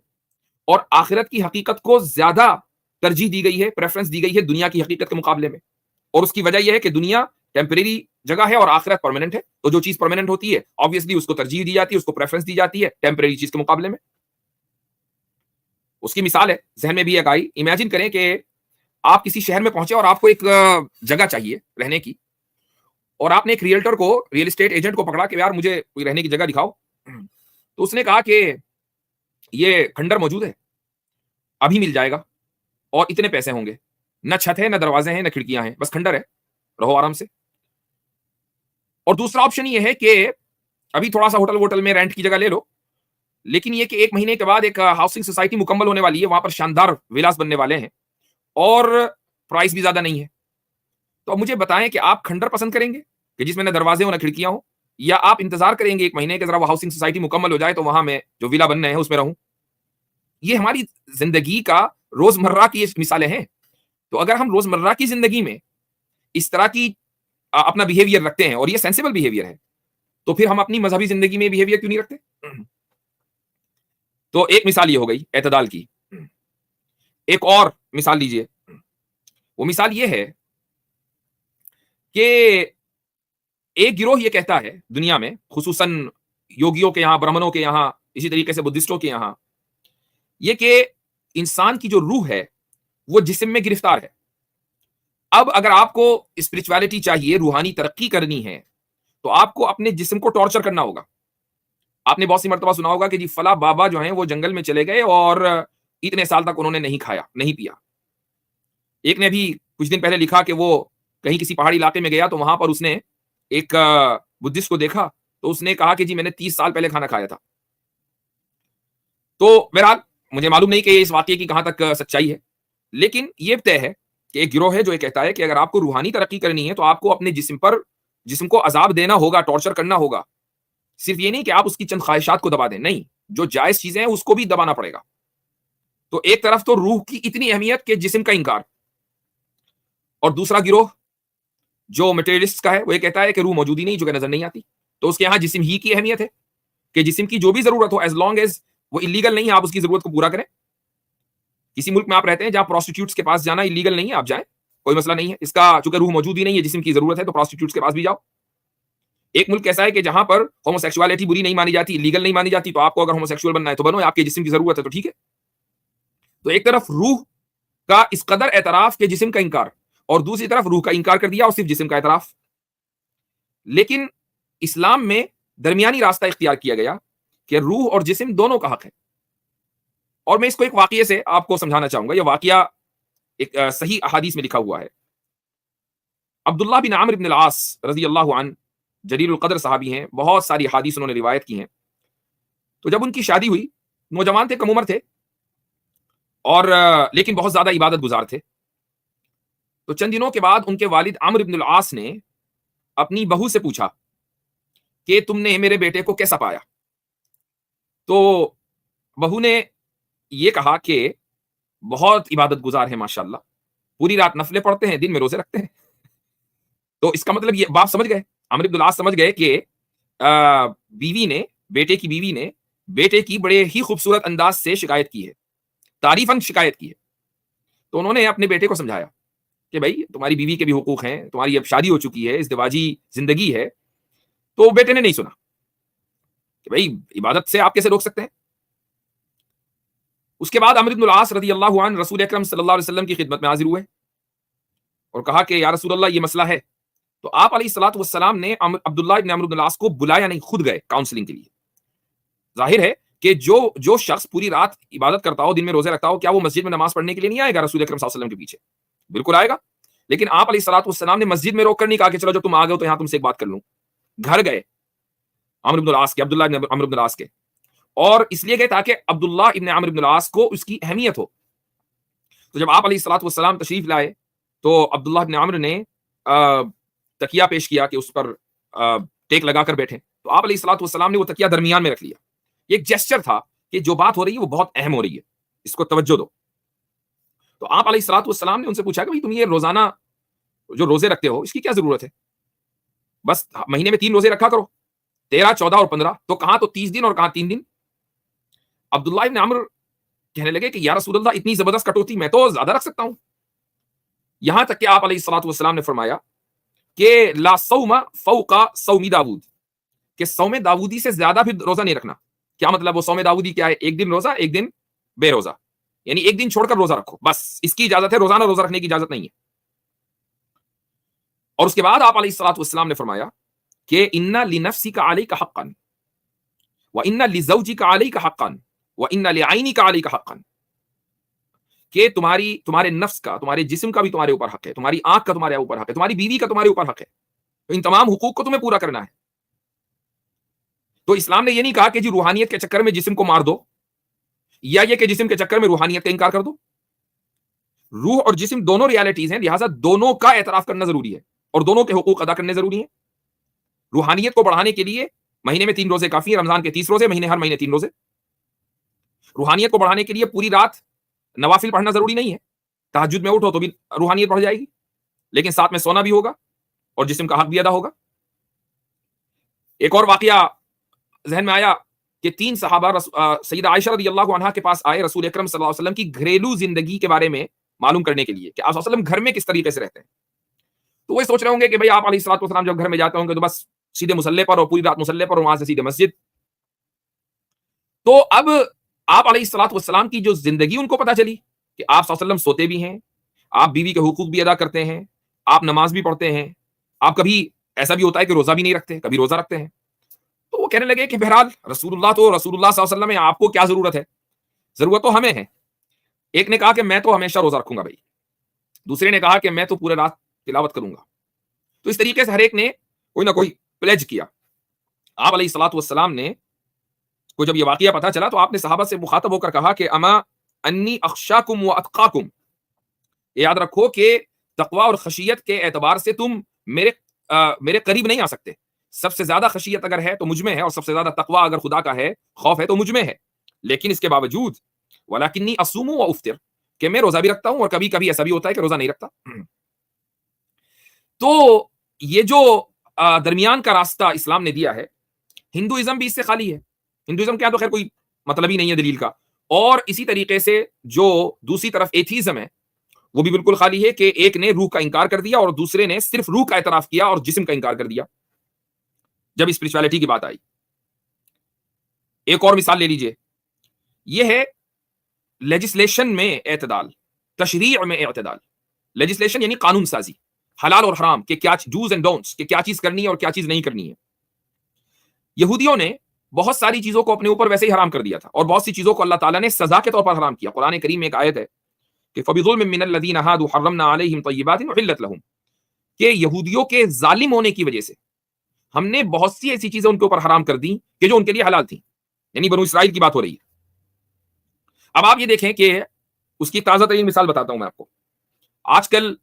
اور آخرت کی حقیقت کو زیادہ ترجیح دی گئی ہے، پریفرنس دی گئی ہے دنیا کی حقیقت کے مقابلے میں۔ اور اس کی وجہ یہ ہے کہ دنیا ٹیمپریری جگہ ہے اور آخرت پرماننٹ ہے، تو جو چیز پرماننٹ ہوتی ہے آبویسلی اس کو ترجیح دی جاتی ہے، اس کو پریفرنس دی جاتی ہے ٹیمپریری چیز کے مقابلے میں۔ اس کی مثال ہے، ذہن میں بھی ایک آئی، امیجن کریں کہ آپ کسی شہر میں پہنچے اور آپ کو ایک جگہ چاہیے رہنے کی، اور آپ نے ایک ریئلٹر کو، ریئل اسٹیٹ ایجنٹ کو پکڑا کہ یار مجھے کوئی رہنے کی جگہ دکھاؤ۔ تو اس نے کہا کہ یہ کھنڈر موجود ہے، ابھی مل جائے گا، اور اتنے پیسے ہوں گے، نہ چھت ہے، نہ دروازے ہیں، نہ کھڑکیاں ہیں، بس کھنڈر ہے، رہو آرام سے۔ اور دوسرا آپشن یہ ہے کہ ابھی تھوڑا سا ہوٹل میں رینٹ کی جگہ لے لو، لیکن یہ کہ 1 مہینے کے بعد ایک ہاؤسنگ سوسائٹی مکمل ہونے والی ہے، وہاں پر شاندار ولاس بننے والے ہیں، اور پرائس بھی زیادہ نہیں ہے۔ تو اب مجھے بتائیں کہ آپ کھنڈر پسند کریں گے کہ جس میں نہ دروازے ہوں نہ کھڑکیاں ہوں، یا آپ انتظار کریں گے 1 مہینے کے ذرا وہ ہاؤسنگ سوسائٹی مکمل ہو جائے تو وہاں میں جو ولا بننے ہیں اس میں رہوں؟ یہ ہماری زندگی کا روزمرہ کی مثالیں ہیں۔ تو اگر ہم روزمرہ کی زندگی میں اس طرح کی اپنا بیہیویئر رکھتے ہیں، اور یہ سینسیبل بیہیویئر ہے، تو پھر ہم اپنی مذہبی زندگی میں بیہیویئر کیوں نہیں رکھتے؟ تو ایک مثال یہ ہو گئی اعتدال کی۔ ایک اور مثال لیجئے، وہ مثال یہ ہے کہ ایک گروہ یہ کہتا ہے دنیا میں، خصوصاً یوگیوں کے یہاں، برہمنوں کے یہاں، اسی طریقے سے بدھسٹوں کے یہاں، یہ کہ انسان کی جو روح ہے وہ جسم میں گرفتار ہے. اب اگر آپ کو اسپرچویلٹی چاہیے، روحانی ترقی کرنی ہے، تو آپ کو اپنے جسم کو ٹارچر کرنا ہوگا. آپ نے بہت سی مرتبہ سنا ہوگا کہ جی فلاں بابا جو ہیں وہ جنگل میں چلے گئے اور اتنے سال تک انہوں نے نہیں کھایا، نہیں پیا. ایک نے بھی کچھ دن پہلے لکھا کہ وہ کہیں کسی پہاڑی علاقے میں گیا تو وہاں پر اس نے ایک بدھسٹ کو دیکھا تو اس نے کہا کہ جی میں نے 30 سال پہلے کھانا کھایا تھا. تو بہرحال مجھے معلوم نہیں کہ اس واقعے کی کہاں تک سچائی ہے، لیکن یہ طے ہے کہ ایک گروہ ہے جو یہ کہتا ہے کہ اگر آپ کو روحانی ترقی کرنی ہے تو آپ کو اپنے جسم کو عذاب دینا ہوگا، ٹارچر کرنا ہوگا. صرف یہ نہیں کہ آپ اس کی چند خواہشات کو دبا دیں، نہیں، جو جائز چیزیں ہیں اس کو بھی دبانا پڑے گا. تو ایک طرف تو روح کی اتنی اہمیت کہ جسم کا انکار، اور دوسرا گروہ جو مٹیریلسٹ کا ہے وہ یہ کہتا ہے کہ روح موجود ہی نہیں، جو کہ نظر نہیں آتی. تو اس کے یہاں جسم ہی کی اہمیت ہے کہ جسم کی جو بھی ضرورت ہو، ایز لانگ ایز وہ انلیگل نہیں ہے، آپ اس کی ضرورت کو پورا کریں. کسی ملک میں آپ رہتے ہیں جہاں پروسٹیٹیوٹس کے پاس جانا انلیگل نہیں ہے، آپ جائیں، کوئی مسئلہ نہیں ہے. اس کا چونکہ روح موجود ہی نہیں ہے، جسم کی ضرورت ہے، تو پروسٹیٹیوٹس کے پاس بھی جاؤ. ایک ملک ایسا ہے کہ جہاں پر ہومو سیکسوالٹی بری نہیں مانی جاتی، لیگل نہیں مانی جاتی، تو آپ کو اگر ہومو سیکسوال بننا ہے تو بنو، آپ کے جسم کی ضرورت ہے تو ٹھیک ہے. تو ایک طرف روح کا اس قدر اعتراف کہ جسم کا انکار، اور دوسری طرف روح کا انکار کر دیا اور صرف جسم کا اعتراف. لیکن اسلام میں درمیانی راستہ اختیار کیا گیا کہ روح اور جسم دونوں کا حق ہے. اور میں اس کو ایک واقعے سے آپ کو سمجھانا چاہوں گا. یہ واقعہ ایک صحیح احادیث میں لکھا ہوا ہے. عبداللہ بن عمرو بن العاص رضی اللہ عنہ جلیل القدر صحابی ہیں، بہت ساری احادیث انہوں نے روایت کی ہیں. تو جب ان کی شادی ہوئی، نوجوان تھے، کم عمر تھے، اور لیکن بہت زیادہ عبادت گزار تھے. تو چند دنوں کے بعد ان کے والد عمرو بن العاص نے اپنی بہو سے پوچھا کہ تم نے میرے بیٹے کو کیسا پایا؟ تو بہو نے یہ کہا کہ بہت عبادت گزار ہے ماشاءاللہ، پوری رات نفلیں پڑھتے ہیں، دن میں روزے رکھتے ہیں. تو اس کا مطلب یہ باپ سمجھ گئے، عمرو بن العاص سمجھ گئے کہ بیٹے کی بیوی نے بیٹے کی بڑے ہی خوبصورت انداز سے شکایت کی ہے، تعریفاً شکایت کی ہے. تو انہوں نے اپنے بیٹے کو سمجھایا کہ بھائی تمہاری بیوی کے بھی حقوق ہیں، تمہاری اب شادی ہو چکی ہے، ازدواجی زندگی ہے. تو بیٹے نے نہیں سنا کہ بھائی عبادت سے آپ کیسے روک سکتے ہیں. اس کے بعد عمرو بن العاص رضی اللہ عنہ رسول اکرم صلی اللہ علیہ وسلم کی خدمت میں حاضر ہوئے اور کہا کہ یا رسول اللہ یہ مسئلہ ہے. تو آپ علیہ الصلوۃ والسلام نے عبداللہ بن عمرو بن العاص کو بلایا نہیں، خود گئے کاؤنسلنگ کے لیے. ظاہر ہے کہ جو شخص پوری رات عبادت کرتا ہو، دن میں روزے رکھتا ہو، کیا وہ مسجد میں نماز پڑھنے کے لیے نہیں آئے گا رسول اکرم صلی اللہ علیہ وسلم کے پیچھے؟ بالکل آئے گا. لیکن آپ علیہ الصلوۃ والسلام نے مسجد میں روک کر نہیں کہا کہ چلو جب تم آ گئے ہو تو یہاں تم سے ایک بات کر لوں. گھر گئے عمرو بن العاص کے، عبداللہ بن عمرو بن العاص کے، اور اس لیے گئے تاکہ عبداللہ ابن عمرو بن العاص کو اس کی اہمیت ہو. تو جب آپ علیہ الصلوۃ والسلام تشریف لائے تو عبداللہ بن عمرو نے تکیہ پیش کیا کہ اس پر ٹیک لگا کر بیٹھے. تو آپ علیہ الصلوۃ والسلام نے وہ تکیہ درمیان میں رکھ لیا. یہ ایک جیسچر تھا کہ جو بات ہو رہی ہے وہ بہت اہم ہو رہی ہے، اس کو توجہ دو. تو آپ علیہ الصلوۃ والسلام نے ان سے پوچھا کہ تم یہ روزانہ جو روزے رکھتے ہو اس کی کیا ضرورت ہے؟ بس مہینے میں 3 روزے رکھا کرو، 13، 14 اور 15. تو کہاں تو 30 دن اور کہاں 3 دن. عبداللہ ابن عمرو کہنے لگے کہ یا رسول اللہ اتنی زبردست کٹوتی، میں تو زیادہ رکھ سکتا ہوں. یہاں تک کہ آپ علیہ الصلوۃ والسلام نے فرمایا کہ لا صوم فوق صوم داود، کہ صوم داودی سے زیادہ بھی روزہ نہیں رکھنا. کیا مطلب؟ وہ صوم داودی کیا ہے؟ 1 دن روزہ، 1 دن بے روزہ، یعنی 1 دن چھوڑ کر روزہ رکھو، بس اس کی اجازت ہے، روزانہ روزہ رکھنے کی اجازت نہیں ہے. اور اس کے بعد آپ علیہ الصلوۃ والسلام نے فرمایا کہ ان لنفسک علیک حقا وان لزوجک علیک حقا وان لعینک علیک حقا، کہ تمہارے نفس کا، تمہارے جسم کا بھی تمہارے اوپر حق ہے، تمہاری آنکھ کا تمہارے اوپر حق ہے، تمہاری بیوی کا تمہارے اوپر حق ہے. تو ان تمام حقوق کو تمہیں پورا کرنا ہے. تو اسلام نے یہ نہیں کہا کہ جی روحانیت کے چکر میں جسم کو مار دو، یا یہ کہ جسم کے چکر میں روحانیت کا انکار کر دو. روح اور جسم دونوں ریالٹیز ہیں، لہٰذا دونوں کا اعتراف کرنا ضروری ہے اور دونوں کے حقوق ادا کرنے ضروری ہیں. روحانیت کو بڑھانے کے لیے مہینے میں 3 روزے کافی ہیں، رمضان کے 30 روزے، ہر مہینے 3 روزے. روحانیت کو بڑھانے کے لیے پوری رات نوافل پڑھنا ضروری نہیں ہے، تہجد میں اٹھو تو بھی روحانیت بڑھ جائے گی، لیکن ساتھ میں سونا بھی ہوگا اور جسم کا حق بھی ادا ہوگا. ایک اور واقعہ ذہن میں آیا کہ 3 صحابہ سیدہ عائشہ رضی اللہ عنہا کے پاس آئے رسول اکرم صلی اللہ علیہ وسلم کی گھریلو زندگی کے بارے میں معلوم کرنے کے لیے کہ آپ صلی اللہ علیہ وسلم گھر میں کس طریقے سے رہتے ہیں. تو وہ سوچ رہے ہوں گے کہ بھائی آپ علیہ الصلوۃ والسلام جب گھر میں جاتے ہوں گے تو بس سیدھے مصلی پر اور پوری رات مصلی پر اور وہاں سے سیدھے مسجد، تو اب آپ علیہ الصلوۃ والسلام کی جو زندگی ان کو پتہ چلی کہ آپ صلی اللہ علیہ وسلم سوتے بھی ہیں، آپ بیوی کے حقوق بھی ادا کرتے ہیں، آپ نماز بھی پڑھتے ہیں، آپ کبھی ایسا بھی ہوتا ہے کہ روزہ بھی نہیں رکھتے، کبھی روزہ رکھتے ہیں. تو وہ کہنے لگے کہ بہرحال رسول اللہ صلی اللہ علیہ وسلم ہے، آپ کو کیا ضرورت ہے؟ ضرورت تو ہمیں ہے. ایک نے کہا کہ میں تو ہمیشہ روزہ رکھوں گا بھائی، دوسرے نے کہا کہ میں تو پورے رات تلاوت کروں گا. تو اس طریقے سے ہر ایک نے کوئی نہ کوئی پلیج کیا. آپ علیہ الصلوۃ والسلام نے کو جب یہ واقعہ پتہ چلا تو آپ نے صحابہ سے مخاطب ہو کر کہا کہ اما انی اخشاکم و اتقاکم، یاد رکھو کہ تقوی اور خشیت کے اعتبار سے تم میرے قریب نہیں آ سکتے. سب سے زیادہ خشیت اگر ہے تو مجھ میں ہے، اور سب سے زیادہ تقوی اگر خدا کا ہے، خوف ہے، تو مجھ میں ہے. لیکن اس کے باوجود ولکنی اصوم و افطر، کہ میں روزہ بھی رکھتا ہوں اور کبھی کبھی ایسا بھی ہوتا ہے کہ روزہ نہیں رکھتا. تو یہ جو درمیان کا راستہ اسلام نے دیا ہے، ہندوازم بھی اس سے خالی ہے. ہندوازم کیا تو خیر کوئی مطلب ہی نہیں ہے دلیل کا. اور اسی طریقے سے جو دوسری طرف ایتھیزم ہے وہ بھی بالکل خالی ہے کہ ایک نے روح کا انکار کر دیا اور دوسرے نے صرف روح کا اعتراف کیا اور جسم کا انکار کر دیا جب اسپرچویلٹی کی بات آئی. ایک اور مثال لے لیجئے، یہ ہے لیجسلیشن میں اعتدال، تشریع میں اعتدال. لیجسلیشن یعنی قانون سازی، حلال اور حرام کہ کیا ڈوز اینڈ ڈونٹس، کہ کیا چیز کرنی ہے اور کیا چیز نہیں کرنی ہے. یہودیوں نے بہت ساری چیزوں کو اپنے اوپر ویسے ہی حرام کر دیا تھا، اور بہت سی چیزوں کو اللہ تعالیٰ نے سزا کے طور پر حرام کیا. قرآن کریم میں ایک آیت ہے کہ فَبِظُلْمٍ مِّنَ الَّذِينَ هَادُوا حَرَّمْنَا عَلَيْهِمْ طَيِّبَاتٍ أُحِلَّتْ لَهُمْ، کہ یہودیوں کے ظالم ہونے کی وجہ سے ہم نے بہت سی ایسی چیزیں ان کے اوپر حرام کر دی کہ جو ان کے لیے حلال تھیں. یعنی بنو اسرائیل کی بات ہو رہی ہے. اب آپ یہ دیکھیں کہ اس کی تازہ ترین مثال بتاتا ہوں میں آپ کو. آج کل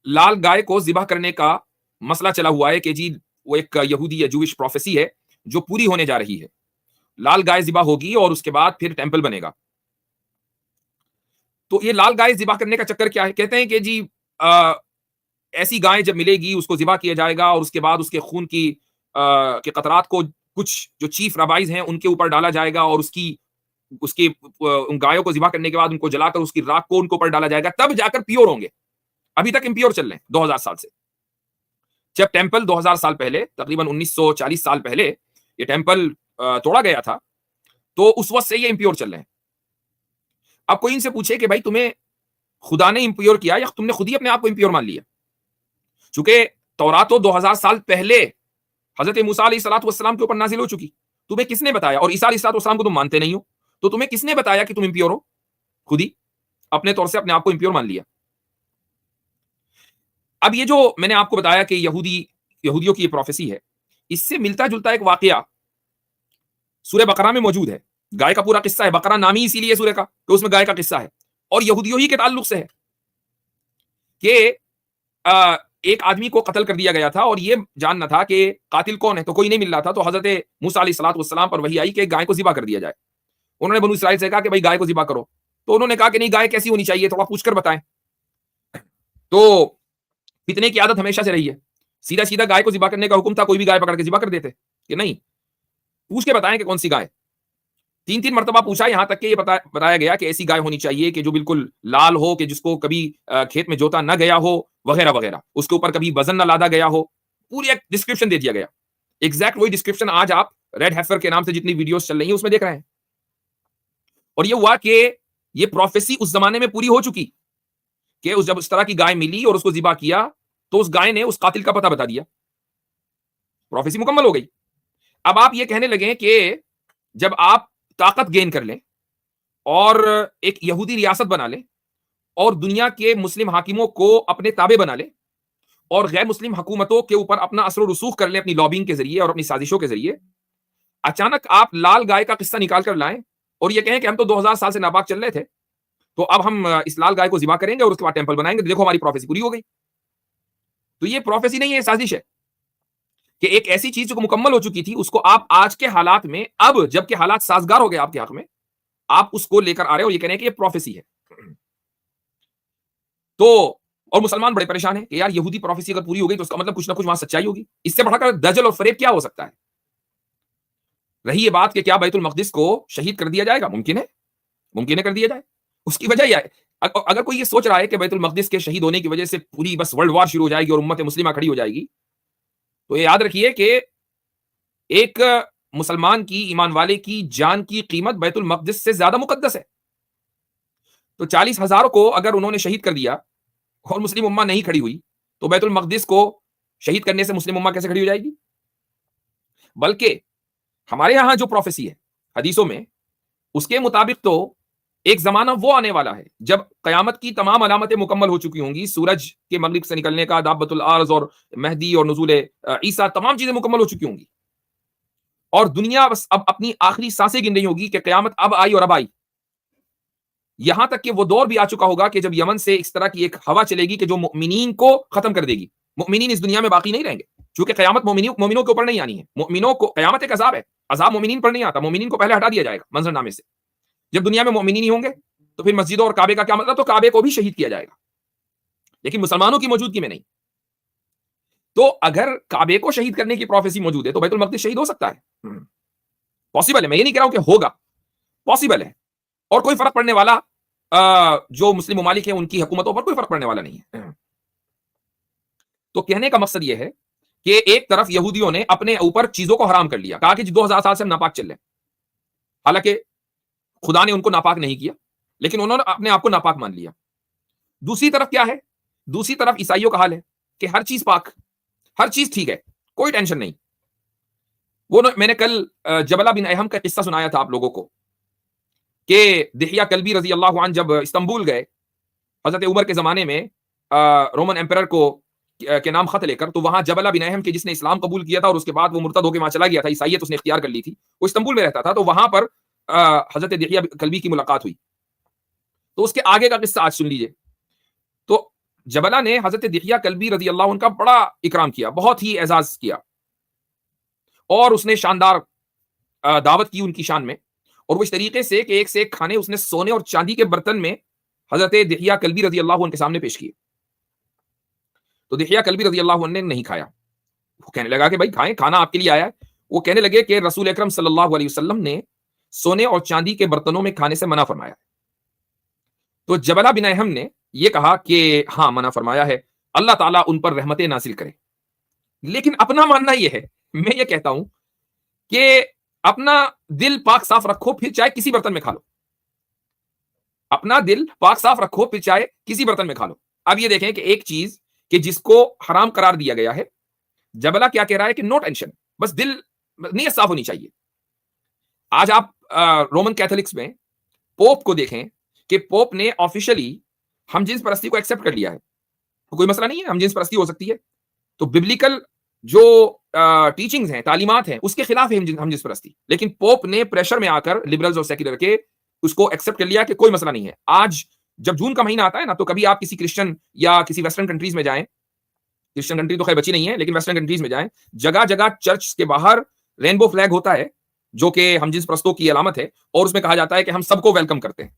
لال گائے کو ذبح کرنے کا مسئلہ چلا ہوا ہے کہ جی وہ ایک یہودی یا جوش پروفیسی ہے جو پوری ہونے جا رہی ہے. لال گائے ذبح ہوگی اور اس کے بعد پھر ٹیمپل بنے گا. تو یہ لال گائے ذبح کرنے کا چکر کیا ہے؟ کہتے ہیں کہ جی ایسی گائے جب ملے گی اس کو ذبح کیا جائے گا اور اس کے بعد اس کے خون کی کے قطرات کو کچھ جو چیف ربائز ہیں ان کے اوپر ڈالا جائے گا، اور اس کی ان گایوں کو ذبح کرنے کے بعد ان کو جلا کر اس کی راکھ کو ان کے اوپر ڈالا جائے گا، تب جا کر پیور ہوں گے. ابھی تک امپیور چل رہے ہیں 2000 سال سے. جب ٹیمپل 2000 سال پہلے، تقریباً 1940 سال پہلے یہ ٹیمپل توڑا گیا تھا، تو اس وقت سے یہ امپیور چل رہے ہیں. اب کوئی ان سے پوچھے کہ بھائی تمہیں خدا نے امپیور کیا یا تم نے خود ہی اپنے آپ کو امپیور مان لیا؟ چونکہ تورات تو 2000 سال پہلے حضرت موسیٰ علیہ الصلوۃ والسلام کے اوپر نازل ہو چکی. تمہیں کس نے بتایا؟ اور عیسیٰ علیہ الصلوۃ والسلام کو تم مانتے نہیں ہو، تو تمہیں کس نے بتایا کہ تم امپیور ہو؟ خود ہی اپنے طور سے اپنے آپ کو امپیور مان لیا. اب یہ جو میں نے آپ کو بتایا کہ یہودیوں کی یہ پروفیسی ہے، اس سے ملتا جلتا ایک واقعہ سورہ بقرہ میں موجود ہے. گائے کا پورا قصہ ہے، بقرہ نام ہی اسی لیے سورہ کا کہ اس میں گائے کا قصہ ہے، اور یہودیوں ہی کے تعلق سے ہے کہ ایک آدمی کو قتل کر دیا گیا تھا اور یہ جاننا تھا کہ قاتل کون ہے، تو کوئی نہیں مل رہا تھا. تو حضرت موسیٰ علیہ الصلوۃ والسلام پر وحی آئی کہ گائے کو ذبح کر دیا جائے. انہوں نے بنو اسرائیل سے کہا کہ بھائی گائے کو ذبح کرو، تو انہوں نے کہا کہ نہیں، گائے کیسی ہونی چاہیے، تھوڑا پوچھ کر بتائیں. تو فتنے کی عادت ہمیشہ سے رہی ہے، سیدھا سیدھا گائے کو ذبح کرنے کا حکم تھا، کوئی بھی گائے پکڑ کے ذبح کر دیتے کہ نہیں، پوچھ کے بتائیں کہ کون سی گائے. 3 مرتبہ پوچھا، یہاں تک کہ یہ بتایا گیا کہ ایسی گائے ہونی چاہیے کہ جو بالکل لال ہو، کہ جس کو کبھی کھیت میں جوتا نہ گیا ہو، وغیرہ وغیرہ، اس کے اوپر کبھی وزن نہ لادا گیا ہو. پوری ایک ڈسکرپشن دے دیا گیا. ایگزیکٹ وہی ڈسکرپشن آج آپ ریڈ ہیفر کے نام سے جتنی ویڈیوز چل رہی ہیں اس میں دیکھ رہے ہیں. اور یہ ہوا کہ یہ پروفیسی اس زمانے میں پوری ہو چکی کہ جب اس طرح کی گائے ملی اور اس کو ذبح کیا تو اس گائے نے اس قاتل کا پتہ بتا دیا، پروفیسی مکمل ہو گئی. اب آپ یہ کہنے لگے کہ جب آپ طاقت گین کر لیں اور ایک یہودی ریاست بنا لیں اور دنیا کے مسلم حاکموں کو اپنے تابع بنا لیں اور غیر مسلم حکومتوں کے اوپر اپنا اثر و رسوخ کر لیں اپنی لابنگ کے ذریعے اور اپنی سازشوں کے ذریعے، اچانک آپ لال گائے کا قصہ نکال کر لائیں اور یہ کہیں کہ ہم تو 2000 سال سے ناپاک چل رہے تھے، تو اب ہم اس لال گائے کو ذبح کریں گے اور اس کے بعد ٹیمپل بنائیں گے، دیکھو ہماری پروفیسی پوری ہو گئی. تو یہ پروفیسی نہیں ہے، سازش ہے کہ ایک ایسی چیز جو مکمل ہو چکی تھی اس کو آپ آج کے حالات میں، اب جب کہ حالات سازگار ہو گئے آپ کے حق میں، آپ اس کو لے کر آ رہے ہو، یہ کہہ رہے ہیں کہ یہ پروفیسی ہے. تو اور مسلمان بڑے پریشان ہیں کہ یار یہودی پروفیسی اگر پوری ہو گئی تو اس کا مطلب کچھ نہ کچھ وہاں سچائی ہوگی. اس سے بڑھ کر دجل اور فریب کیا ہو سکتا ہے؟ رہی یہ بات کہ کیا بیت المقدس کو شہید کر دیا جائے گا؟ ممکن ہے کر دیا جائے. اس کی وجہ یہ ہے، اگر کوئی یہ سوچ رہا ہے کہ بیت المقدس کے شہید ہونے کی وجہ سے پوری بس ورلڈ وار شروع ہو جائے گی اور امت مسلمہ کھڑی ہو جائے گی، تو یہ یاد رکھیے کہ ایک مسلمان کی، ایمان والے کی جان کی قیمت بیت المقدس سے زیادہ مقدس ہے. تو 40,000 کو اگر انہوں نے شہید کر دیا اور مسلم امہ نہیں کھڑی ہوئی تو بیت المقدس کو شہید کرنے سے مسلم امہ کیسے کھڑی ہو جائے گی؟ بلکہ ہمارے یہاں جو پروفیسی ہے حدیثوں میں، اس کے مطابق تو ایک زمانہ وہ آنے والا ہے جب قیامت کی تمام علامتیں مکمل ہو چکی ہوں گی، سورج کے مغرب سے نکلنے کا، دابۃ الارض اور مہدی اور نزول عیسیٰ، تمام چیزیں مکمل ہو چکی ہوں گی، اور دنیا بس اب اپنی آخری سانسیں گن رہی ہوگی کہ قیامت اب آئی اور اب آئی. یہاں تک کہ وہ دور بھی آ چکا ہوگا کہ جب یمن سے اس طرح کی ایک ہوا چلے گی کہ جو مؤمنین کو ختم کر دے گی. مؤمنین اس دنیا میں باقی نہیں رہیں گے، چونکہ قیامت مومنوں کے اوپر نہیں آنی ہے. مومنوں کو قیامت ایک عذاب ہے، عذاب مومنین پر نہیں آتا، مومنین کو پہلے ہٹا دیا جائے گا منظر نامے سے. جب دنیا میں مومنین ہی ہوں گے تو پھر مسجدوں اور کعبے کا کیا مطلب؟ تو کعبے کو بھی شہید کیا جائے گا، لیکن مسلمانوں کی موجودگی میں نہیں. تو اگر کعبے کو شہید کرنے کی پروفیسی موجود ہے تو بیت المقدس شہید ہو سکتا ہے، پاسبل ہے. میں یہ نہیں کہہ رہا ہوں کہ ہوگا، پاسبل ہے. اور کوئی فرق پڑنے والا جو مسلم ممالک ہیں ان کی حکومتوں پر کوئی فرق پڑنے والا نہیں ہے. تو کہنے کا مقصد یہ ہے کہ ایک طرف یہودیوں نے اپنے اوپر چیزوں کو حرام کر لیا، کہا کہ 2000 سال سے ہم ناپاک چل رہے ہیں، حالانکہ خدا نے ان کو ناپاک نہیں کیا، لیکن انہوں نے اپنے آپ کو ناپاک مان لیا. دوسری طرف کیا ہے؟ دوسری طرف عیسائیوں کا حال ہے کہ ہر چیز پاک، ہر چیز ٹھیک ہے، کوئی ٹینشن نہیں. وہ میں نے کل جبلہ بن احم کا قصہ سنایا تھا آپ لوگوں کو کہ دحیہ کلبی رضی اللہ عنہ جب استنبول گئے حضرت عمر کے زمانے میں رومن ایمپرر کو کے نام خط لے کر، تو وہاں جبلہ بن احم کے جس نے اسلام قبول کیا تھا اور اس کے بعد وہ مرتد ہو کے وہاں چلا گیا تھا، عیسائیت اس نے اختیار کر لی تھی، وہ استنبول میں رہتا تھا، تو وہاں پر حضرت دحیہ کلبی کی ملاقات ہوئی. تو اس کے آگے کا قصہ آج سن لیجئے. تو جبلہ نے حضرت دحیہ کلبی رضی اللہ عنہ کا بڑا اکرام کیا، بہت ہی اعزاز کیا، اور اس نے شاندار دعوت کی ان کی شان میں، اور وہ اس طریقے سے کہ ایک سے ایک کھانے اس نے سونے اور چاندی کے برتن میں حضرت دحیہ کلبی رضی اللہ عنہ کے سامنے پیش کیے. تو دحیہ کلبی رضی اللہ عنہ نے نہیں کھایا. وہ کہنے لگا کہ بھائی کھائیں، کھانا آپ کے لیے آیا ہے. وہ کہنے لگے کہ رسول اکرم صلی اللہ علیہ وسلم نے سونے اور چاندی کے برتنوں میں کھانے سے منع فرمایا. تو جبلہ بن احم نے یہ کہا کہ ہاں منع فرمایا ہے، اللہ تعالیٰ ان پر رحمتیں نازل کرے. لیکن اپنا ماننا یہ ہے، میں یہ کہتا ہوں کہ اپنا دل پاک صاف رکھو، پھر چاہے کسی برتن میں کھا لو. اپنا دل پاک صاف رکھو، پھر چاہے کسی برتن میں کھا لو. اب یہ دیکھیں کہ ایک چیز کہ جس کو حرام قرار دیا گیا ہے، جبلہ کیا کہہ رہا ہے کہ نو ٹینشن، بس دل نیت صاف ہونی چاہیے. آج آپ رومن کیتھولکس میں پوپ کو دیکھیں کہ پوپ نے آفیشلی ہم جنس پرستی کو ایکسپٹ کر لیا ہے. کوئی مسئلہ نہیں ہے، ہم جنس پرستی ہو سکتی ہے. تو ببلیکل جو ٹیچنگز ہیں، تعلیمات ہیں، اس کے خلاف ہے ہم جنس پرستی، لیکن پوپ نے پریشر میں آ کر لبرلز اور سیکولر کے اس کو ایکسپٹ کر لیا کہ کوئی مسئلہ نہیں ہے. آج جب جون کا مہینہ آتا ہے نا، تو کبھی آپ کسی کرسچن یا کسی ویسٹرن کنٹریز میں جائیں، کرسچن کنٹری تو خیر بچی نہیں ہے لیکن ویسٹرن کنٹریز میں جائیں، جگہ جگہ چرچ کے باہر رینبو فلیگ ہوتا ہے جو کہ ہم جنس پرستوں کی علامت ہے، اور اس میں کہا جاتا ہے کہ ہم سب کو ویلکم کرتے ہیں.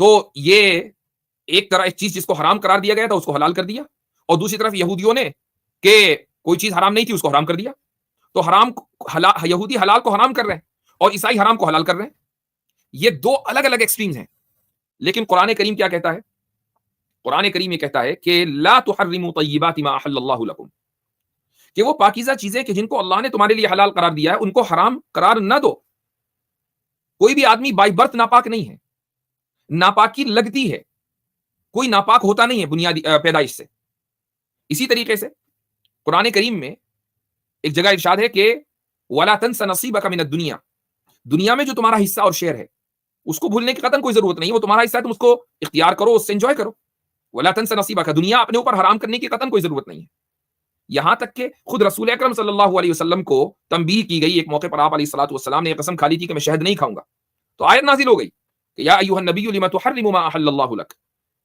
تو یہ ایک طرح ایک چیز جس کو حرام قرار دیا گیا تھا اس کو حلال کر دیا، اور دوسری طرف یہودیوں نے کہ کوئی چیز حرام نہیں تھی اس کو حرام کر دیا. تو یہودی حلال کو حرام کر رہے ہیں اور عیسائی حرام کو حلال کر رہے ہیں. یہ دو الگ الگ ایکسٹریمز ہیں. لیکن قرآن کریم کیا کہتا ہے؟ قرآن کریم یہ کہتا ہے کہ لا تحرموا طیبات ما احل اللہ لکم، کہ وہ پاکیزہ چیزیں کہ جن کو اللہ نے تمہارے لیے حلال قرار دیا ہے ان کو حرام قرار نہ دو. کوئی بھی آدمی بائی برتھ ناپاک نہیں ہے، ناپاکی لگتی ہے، کوئی ناپاک ہوتا نہیں ہے بنیادی پیدائش سے. اسی طریقے سے قرآن کریم میں ایک جگہ ارشاد ہے کہ وَلَا تَنْسَ نَصِيبَكَ مِنَ الدُّنْيَا، دنیا میں جو تمہارا حصہ اور شیئر ہے اس کو بھولنے کی قطعاً کوئی ضرورت نہیں. وہ تمہارا حصہ ہے، تم اس کو اختیار کرو، اس سے انجوائے کرو. وَلَا تَنْسَ نَصِيبَكَ، دنیا اپنے اوپر حرام کرنے کی قطعاً کوئی ضرورت نہیں ہے. یہاں تک کہ خود رسول اکرم صلی اللہ علیہ وسلم کو تنبیہ کی گئی. ایک موقع پر آپ علیہ الصلوۃ والسلام نے قسم کھا لی تھی کہ میں شہد نہیں کھاؤں گا، تو آیت نازل ہو گئی کہ یا ایھا النبی لما تحرم ما احل اللہ لک،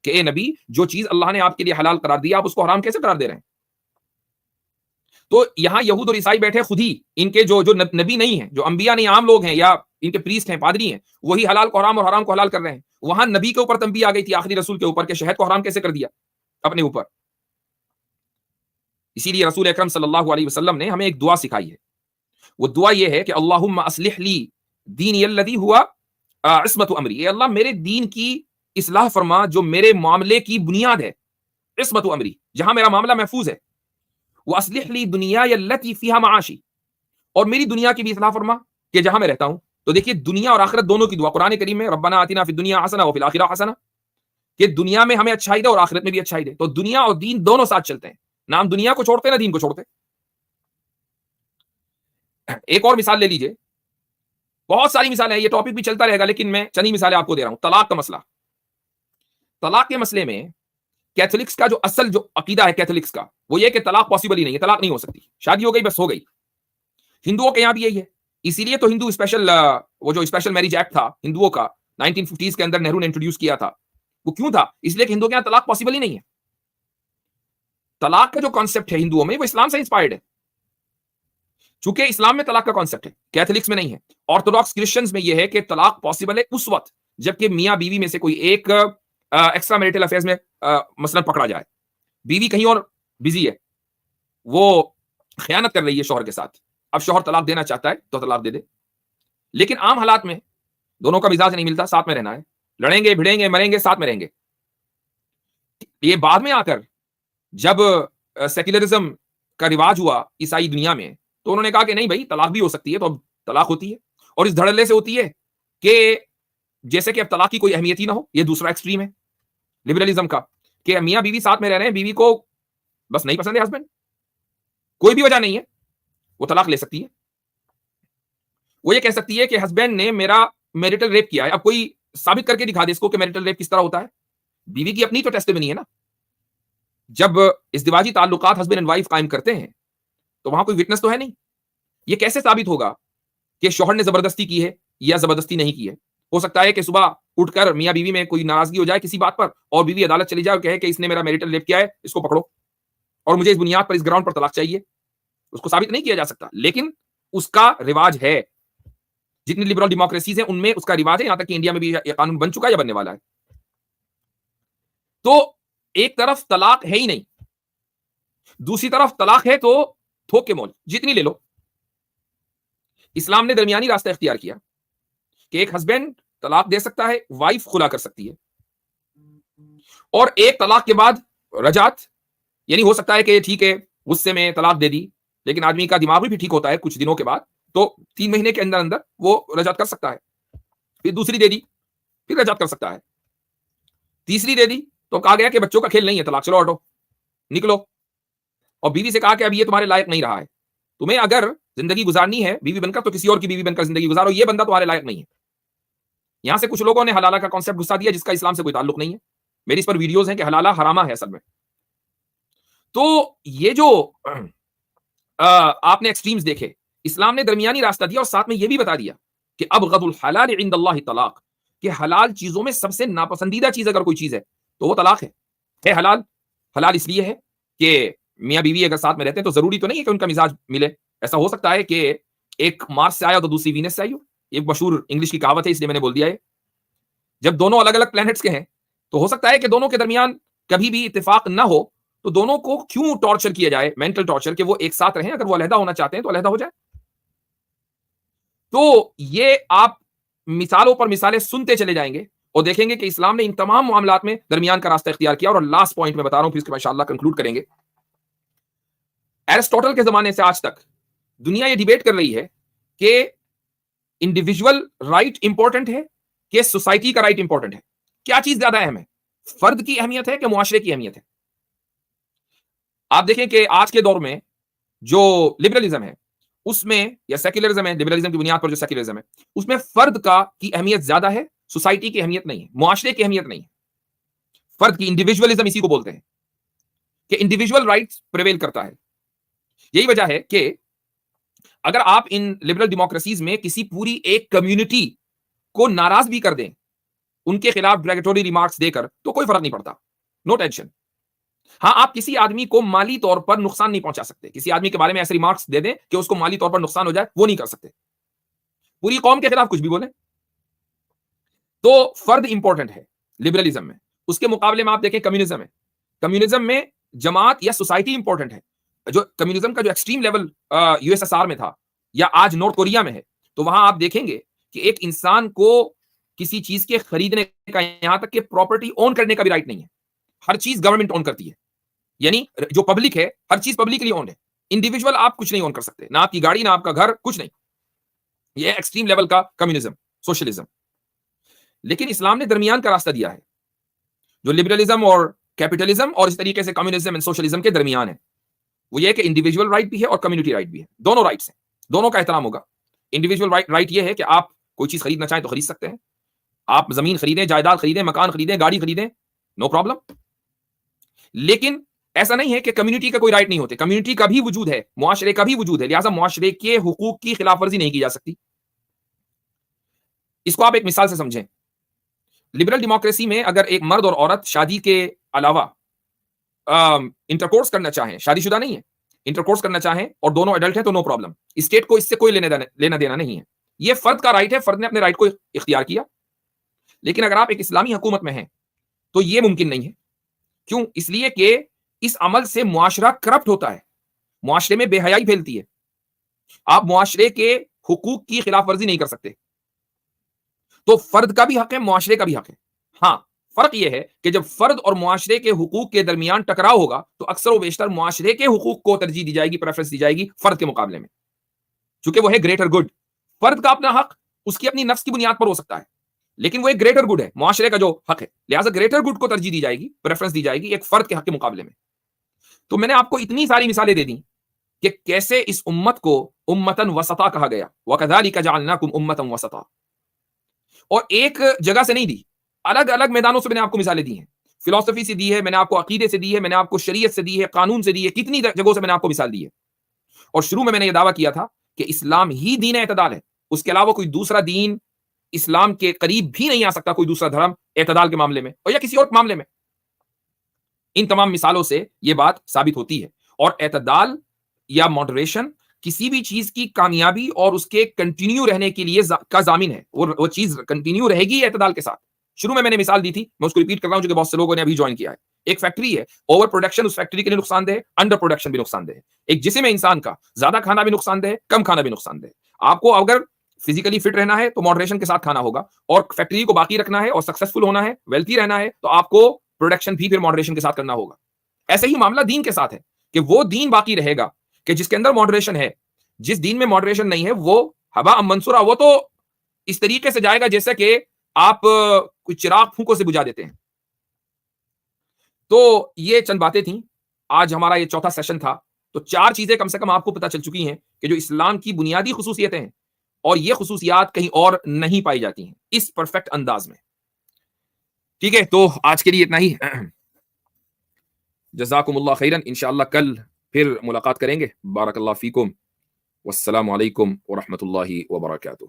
کہ اے نبی جو چیز اللہ نے آپ کے لیے حلال قرار دیا آپ اس کو حرام کیسے قرار دے رہے ہیں؟ تو یہاں یہود اور عیسائی بیٹھے، خود ہی ان کے جو نبی نہیں ہیں، جو انبیاء نہیں، عام لوگ ہیں یا ان کے پریسٹ ہیں، پادری ہیں، وہی حلال کو حرام اور حرام کو حلال کر رہے ہیں. وہاں نبی کے اوپر تنبیہ آ گئی تھی، آخری رسول کے اوپر، کہ شہد کو حرام کیسے کر دیا اپنے اوپر. اسی لیے رسول اکرم صلی اللہ علیہ وسلم نے ہمیں ایک دعا سکھائی ہے. وہ دعا یہ ہے کہ اللہم اصلح لی دینی الذی ہوا عصمت امری، اے اللہ میرے دین کی اصلاح فرما جو میرے معاملے کی بنیاد ہے، عصمت امری، جہاں میرا معاملہ محفوظ ہے. وَأَصْلِحْ لِي دُنْيَايَ الَّتِي فِيهَا مَعَاشِي، اور میری دنیا کی بھی اصلاح فرما کہ جہاں میں رہتا ہوں. تو دیکھیے دنیا اور آخرت دونوں کی دعا قرآن کریم میں ربنا آتنا فی الدنیا حسنہ وفی الآخرہ حسنہ, کہ دنیا میں ہمیں اچھائی دے اور آخرت میں بھی اچھائی دے. تو دنیا اور دین دونوں ساتھ چلتے ہیں, نہ ہم دنیا کو چھوڑتے نہ دین کو چھوڑتے. ایک اور مثال لے لیجئے, بہت ساری مثالیں ہیں, یہ ٹاپک بھی چلتا رہے گا لیکن میں چند ہی مثالیں آپ کو دے رہا ہوں. طلاق کا مسئلہ. طلاق کے مسئلے میں کیتھولکس کا جو اصل جو عقیدہ ہے کیتھولکس کا, وہ یہ کہ طلاق پاسبل ہی نہیں ہے, طلاق نہیں ہو سکتی, شادی ہو گئی بس ہو گئی. ہندوؤں کے یہاں بھی یہی ہے. اسی لیے تو ہندو اسپیشل وہ جو اسپیشل میرج ایکٹ تھا ہندوؤں کا 1950s کے اندر نہرو نے انٹروڈیوس کیا تھا, وہ کیوں تھا؟ اس لیے کہ ہندوؤں کے یہاں طلاق پاسبل ہی نہیں ہے. طلاق کا جو کانسیپٹ ہے ہندوؤں میں وہ اسلام سے انسپائرڈ ہے. چونکہ اسلام میں طلاق کا کانسیپٹ ہے, کیتھولکس میں نہیں ہے. آرتھوڈاکس کرسچنز میں یہ ہے کہ طلاق پاسبل ہے اس وقت جبکہ میاں بیوی میں سے کوئی ایک ایکسٹرا میریٹل افیئرز میں مثلا پکڑا جائے, بیوی کہیں اور بزی ہے, وہ خیانت کر رہی ہے شوہر کے ساتھ, اب شوہر طلاق دینا چاہتا ہے تو طلاق دے دے. لیکن عام حالات میں دونوں کا مزاج نہیں ملتا, ساتھ میں رہنا ہے, لڑیں گے بھڑیں گے مریں گے ساتھ میں رہیں گے. یہ بعد میں آ کر جب سیکولرزم کا رواج ہوا عیسائی دنیا میں تو انہوں نے کہا کہ نہیں بھائی طلاق بھی ہو سکتی ہے, تو اب طلاق ہوتی ہے, اور اس دھڑلے سے ہوتی ہے کہ جیسے کہ اب طلاق کی کوئی اہمیت ہی نہ ہو. یہ دوسرا ایکسٹریم ہے لبرلزم کا, کہ میاں بیوی ساتھ میں رہ رہے ہیں, بیوی کو بس نہیں پسند ہے ہسبینڈ, کوئی بھی وجہ نہیں ہے, وہ طلاق لے سکتی ہے. وہ یہ کہہ سکتی ہے کہ ہسبینڈ نے میرا میریٹل ریپ کیا ہے, اب کوئی ثابت کر کے دکھا دے اس کو کہ میریٹل ریپ کس طرح ہوتا ہے. بیوی کی اپنی تو ٹیسٹیمنی ہے نا. جب ازدواجی تعلقات ہسبینڈ اینڈ وائف قائم کرتے ہیں تو وہاں کوئی وٹنس تو ہے نہیں. یہ کیسے ثابت ہوگا کہ شوہر نے زبردستی کی ہے یا زبردستی نہیں کی ہے؟ ہو سکتا ہے کہ صبح اٹھ کر میاں بیوی میں کوئی ناراضگی ہو جائے کسی بات پر اور بیوی عدالت چلی جائے اور کہے کہ اس نے میرا میریٹل ریپ کیا ہے, اس کو پکڑو اور مجھے اس بنیاد پر اس گراؤنڈ پر طلاق چاہیے. اس کو ثابت نہیں کیا جا سکتا, لیکن اس کا رواج ہے. جتنی لبرل ڈیموکریسیز ہیں ان میں اس کا رواج ہے, یہاں تک کہ انڈیا میں بھی یہ قانون بن چکا ہے یا بننے والا ہے. تو ایک طرف طلاق ہے ہی نہیں, دوسری طرف طلاق ہے تو تھوک کے مول جتنی لے لو. اسلام نے درمیانی راستہ اختیار کیا کہ ایک ہسبینڈ طلاق دے سکتا ہے, وائف خلا کر سکتی ہے, اور ایک طلاق کے بعد رجعت, یعنی ہو سکتا ہے کہ ٹھیک ہے غصے میں طلاق دے دی لیکن آدمی کا دماغ بھی ٹھیک ہوتا ہے کچھ دنوں کے بعد, تو 3 مہینے کے اندر اندر وہ رجعت کر سکتا ہے. پھر دوسری دے دی, پھر رجعت کر سکتا ہے. تیسری دے دی تو کہا گیا کہ بچوں کا کھیل نہیں ہے, طلاق, چلو ہٹو نکلو. اور بیوی سے کہا کہ اب یہ تمہارے لائق نہیں رہا ہے, تمہیں اگر زندگی گزارنی ہے بیوی بن کر تو کسی اور کی بیوی بن کر زندگی گزارو, یہ بندہ تمہارے لائق نہیں ہے. یہاں سے کچھ لوگوں نے حلالہ کا کانسیپٹ گھسا دیا جس کا اسلام سے کوئی تعلق نہیں ہے. میری اس پر ویڈیوز ہیں کہ حلالہ حرامہ ہے اصل میں. تو یہ جو آپ نے ایکسٹریمز دیکھے, اسلام نے درمیانی راستہ دیا اور ساتھ میں یہ بھی بتا دیا کہ ابغض الحلال عند اللہ طلاق, کہ حلال چیزوں میں سب سے ناپسندیدہ چیز اگر کوئی چیز ہے تو وہ طلاق ہے. حلال حلال اس لیے ہے کہ میاں بیوی اگر ساتھ میں رہتے ہیں تو ضروری تو نہیں ہے کہ ان کا مزاج ملے. ایسا ہو سکتا ہے کہ ایک مارس سے آیا تو دوسری وینس سے آئی ہو. ایک مشہور انگلش کی کہاوت ہے, اس لیے میں نے بول دیا ہے. جب دونوں الگ الگ پلانٹس کے ہیں تو ہو سکتا ہے کہ دونوں کے درمیان کبھی بھی اتفاق نہ ہو, تو دونوں کو کیوں ٹارچر کیا جائے, مینٹل ٹارچر, کہ وہ ایک ساتھ رہیں. اگر وہ علیحدہ ہونا چاہتے ہیں تو علیحدہ ہو جائے. تو یہ آپ مثالوں پر مثالیں سنتے چلے جائیں گے اور دیکھیں گے کہ اسلام نے ان تمام معاملات میں درمیان کا راستہ اختیار کیا. اور لاسٹ پوائنٹ میں بتا رہا ہوں, پھر اس کے بعد انشاءاللہ کنکلوڈ کریں گے. ایرسٹوٹل کے زمانے سے آج تک دنیا یہ ڈیبیٹ کر رہی ہے کہ انڈیویجول رائٹ امپورٹنٹ ہے کہ سوسائٹی کا رائٹ امپورٹنٹ ہے. کیا چیز زیادہ اہم ہے, فرد کی اہمیت ہے کہ معاشرے کی اہمیت ہے؟ آپ دیکھیں کہ آج کے دور میں جو لبرلزم ہے اس میں, یا سیکولرزم ہے, لبرلزم کی بنیاد پر جو سیکولرزم ہے اس میں فرد کی اہمیت زیادہ ہے, سوسائٹی کی اہمیت نہیں ہے, معاشرے کی اہمیت نہیں ہے. فرد کی انڈیویجولزم اسی کو بولتے ہیں کہ انڈیویجول رائٹس پریویل کرتا ہے. یہی وجہ ہے کہ اگر آپ ان لبرل ڈیموکریسیز میں کسی پوری ایک کمیونٹی کو ناراض بھی کر دیں, ان کے خلاف ڈریگیٹوری ریمارکس دے کر, تو کوئی فرق نہیں پڑتا, نو ٹینشن. ہاں, آپ کسی آدمی کو مالی طور پر نقصان نہیں پہنچا سکتے. کسی آدمی کے بارے میں ایسے ریمارکس دے دیں کہ اس کو مالی طور پر نقصان ہو جائے, وہ نہیں کر سکتے. پوری قوم کے خلاف کچھ بھی بولیں. تو فرد امپورٹنٹ ہے لبرلزم میں. اس کے مقابلے میں آپ دیکھیں کمیونزم ہے. کمیونزم میں جماعت یا سوسائٹی امپورٹنٹ ہے. جو کمیونزم کا جو extreme level U S S R میں تھا یا آج نارتھ کوریا میں ہے, تو وہاں آپ دیکھیں گے کہ ایک انسان کو کسی چیز کے خریدنے کا, یہاں تک کہ پراپرٹی اون کرنے کا بھی رائٹ نہیں ہے. ہر چیز گورنمنٹ اون کرتی ہے, یعنی جو پبلک ہے ہر چیز پبلکلی اونڈ ہے. انڈیویجول آپ کچھ نہیں اون کر سکتے، نہ آپ کی گاڑی، نہ آپ کا گھر، کچھ نہیں. یہ ایکسٹریم لیول کا کمیونزم، سوشلزم. لیکن اسلام نے درمیان کا راستہ دیا ہے جو لبرلزم اور کیپٹلزم اور اس طریقے سے کمیونزم اینڈ سوشلزم کے درمیان ہے. وہ یہ کہ انڈیویجول رائٹ بھی ہے اور کمیونٹی رائٹ بھی ہے. دونوں رائٹس ہیں، دونوں کا احترام ہوگا. انڈیویجول رائٹ یہ ہے کہ آپ کوئی چیز خریدنا چاہیں تو خرید سکتے ہیں، آپ زمین خریدیں، جائیداد خریدیں، مکان خریدیں، گاڑی خریدیں، نو پرابلم. لیکن ایسا نہیں ہے کہ کمیونٹی کا کوئی رائٹ نہیں ہوتے. کمیونٹی کا بھی وجود ہے، معاشرے کا بھی وجود ہے، لہٰذا معاشرے کے حقوق کی خلاف ورزی نہیں کی جا سکتی. اس کو آپ ایک مثال سے سمجھیں. لبرل ڈیموکریسی میں اگر ایک مرد اور عورت شادی کے علاوہ انٹرکورس کرنا چاہیں، شادی شدہ نہیں ہے، انٹرکورس کرنا چاہیں اور دونوں ایڈلٹ ہیں تو نو پرابلم. اسٹیٹ کو اس سے کوئی لینا دینا نہیں ہے. یہ فرد کا رائٹ ہے، فرد نے اپنے رائٹ کو اختیار کیا. لیکن اگر آپ ایک اسلامی حکومت میں ہیں تو یہ ممکن نہیں ہے. کیوں؟ اس لیے کہ اس عمل سے معاشرہ کرپٹ ہوتا ہے، معاشرے میں بے حیائی پھیلتی ہے. آپ معاشرے کے حقوق کی خلاف ورزی نہیں کر سکتے. تو فرد کا بھی حق ہے، معاشرے کا بھی حق ہے. ہاں، فرق یہ ہے کہ جب فرد اور معاشرے کے حقوق کے درمیان ٹکراؤ ہوگا تو اکثر و بیشتر معاشرے کے حقوق کو ترجیح دی جائے گی، پریفرنس دی جائے گی فرد کے مقابلے میں، چونکہ وہ ہے گریٹر گڈ. فرد کا اپنا حق اس کی اپنی نفس کی بنیاد پر ہو سکتا ہے، لیکن وہ ایک گریٹر گڈ ہے، معاشرے کا جو حق ہے، لہٰذا گریٹر گڈ کو ترجیح دی جائے گی، پریفرنس دی جائے گی ایک فرد کے حق کے مقابلے میں. تو میں نے آپ کو اتنی ساری مثالیں دے دیں کہ کیسے اس امت کو امتن وسطا کہا گیا، وَكَذَلِكَ جَعَلْنَاكُمْ أُمَّةً وَسَطًا. اور ایک جگہ سے نہیں دی، الگ الگ میدانوں سے میں نے آپ کو مثالیں دی ہیں. فلسفی سے دی ہے میں نے آپ کو، عقیدے سے دی ہے میں نے آپ کو، شریعت سے دی ہے، قانون سے دی ہے، کتنی جگہوں سے میں نے آپ کو مثال دی ہے. اور شروع میں نے یہ دعویٰ کیا تھا کہ اسلام ہی دین اعتدال ہے، اس کے علاوہ کوئی دوسرا دین اسلام کے قریب بھی نہیں آ سکتا، کوئی دوسرا دھرم اعتدال کے معاملے میں اور یا کسی اور معاملے میں. ان تمام مثالوں سے یہ بات ثابت ہوتی ہے. اور اعتدال یا ماڈریشن کسی بھی چیز کی کامیابی اور اس کے کنٹینیو رہنے کے لیے کا ضامن ہے. وہ چیز کنٹینیو رہے گی اعتدال کے ساتھ. شروع میں نے مثال دی تھی، میں اس کو ریپیٹ کر رہا ہوں کیونکہ بہت سے لوگوں نے ابھی جوائن کیا ہے. ایک فیکٹری ہے، اوور پروڈکشن اس فیکٹری کے لیے نقصان دہ ہے، انڈر پروڈکشن بھی نقصان دہ ہے. ایک جسم ہے انسان کا، زیادہ کھانا بھی نقصان دہ ہے، کم کھانا بھی نقصان دہ ہے. آپ کو اگر فزیکلی فٹ رہنا ہے تو ماڈریشن کے ساتھ کھانا ہوگا، اور فیکٹری کو باقی رکھنا ہے اور سکسیسفل ہونا ہے، ویلتھی رہنا ہے، تو آپ کو پروڈکشن بھی پھر ماڈریشن کے ساتھ کرنا ہوگا. ایسے ہی معاملہ دین کے ساتھ ہے کہ وہ دین باقی رہے گا کہ جس کے اندر ماڈریشن ہے. جس دین میں ماڈریشن نہیں ہے وہ ہوا منصورہ، وہ تو اس طریقے سے جائے گا جیسے کہ آپ کوئی چراغ پھونکوں سے بجھا دیتے ہیں. تو یہ چند باتیں تھیں. آج ہمارا یہ چوتھا سیشن تھا. تو 4 چیزیں کم سے کم آپ کو پتہ چل چکی ہیں کہ جو اسلام کی بنیادی خصوصیتیں ہیں، اور یہ خصوصیات کہیں اور نہیں پائی جاتی ہیں اس پرفیکٹ انداز میں. ٹھیک ہے، تو آج کے لیے اتنا ہی. جزاکم اللہ خیرن. انشاءاللہ کل پھر ملاقات کریں گے. بارک اللہ فیکم، والسلام علیکم ورحمۃ اللہ وبرکاتہ.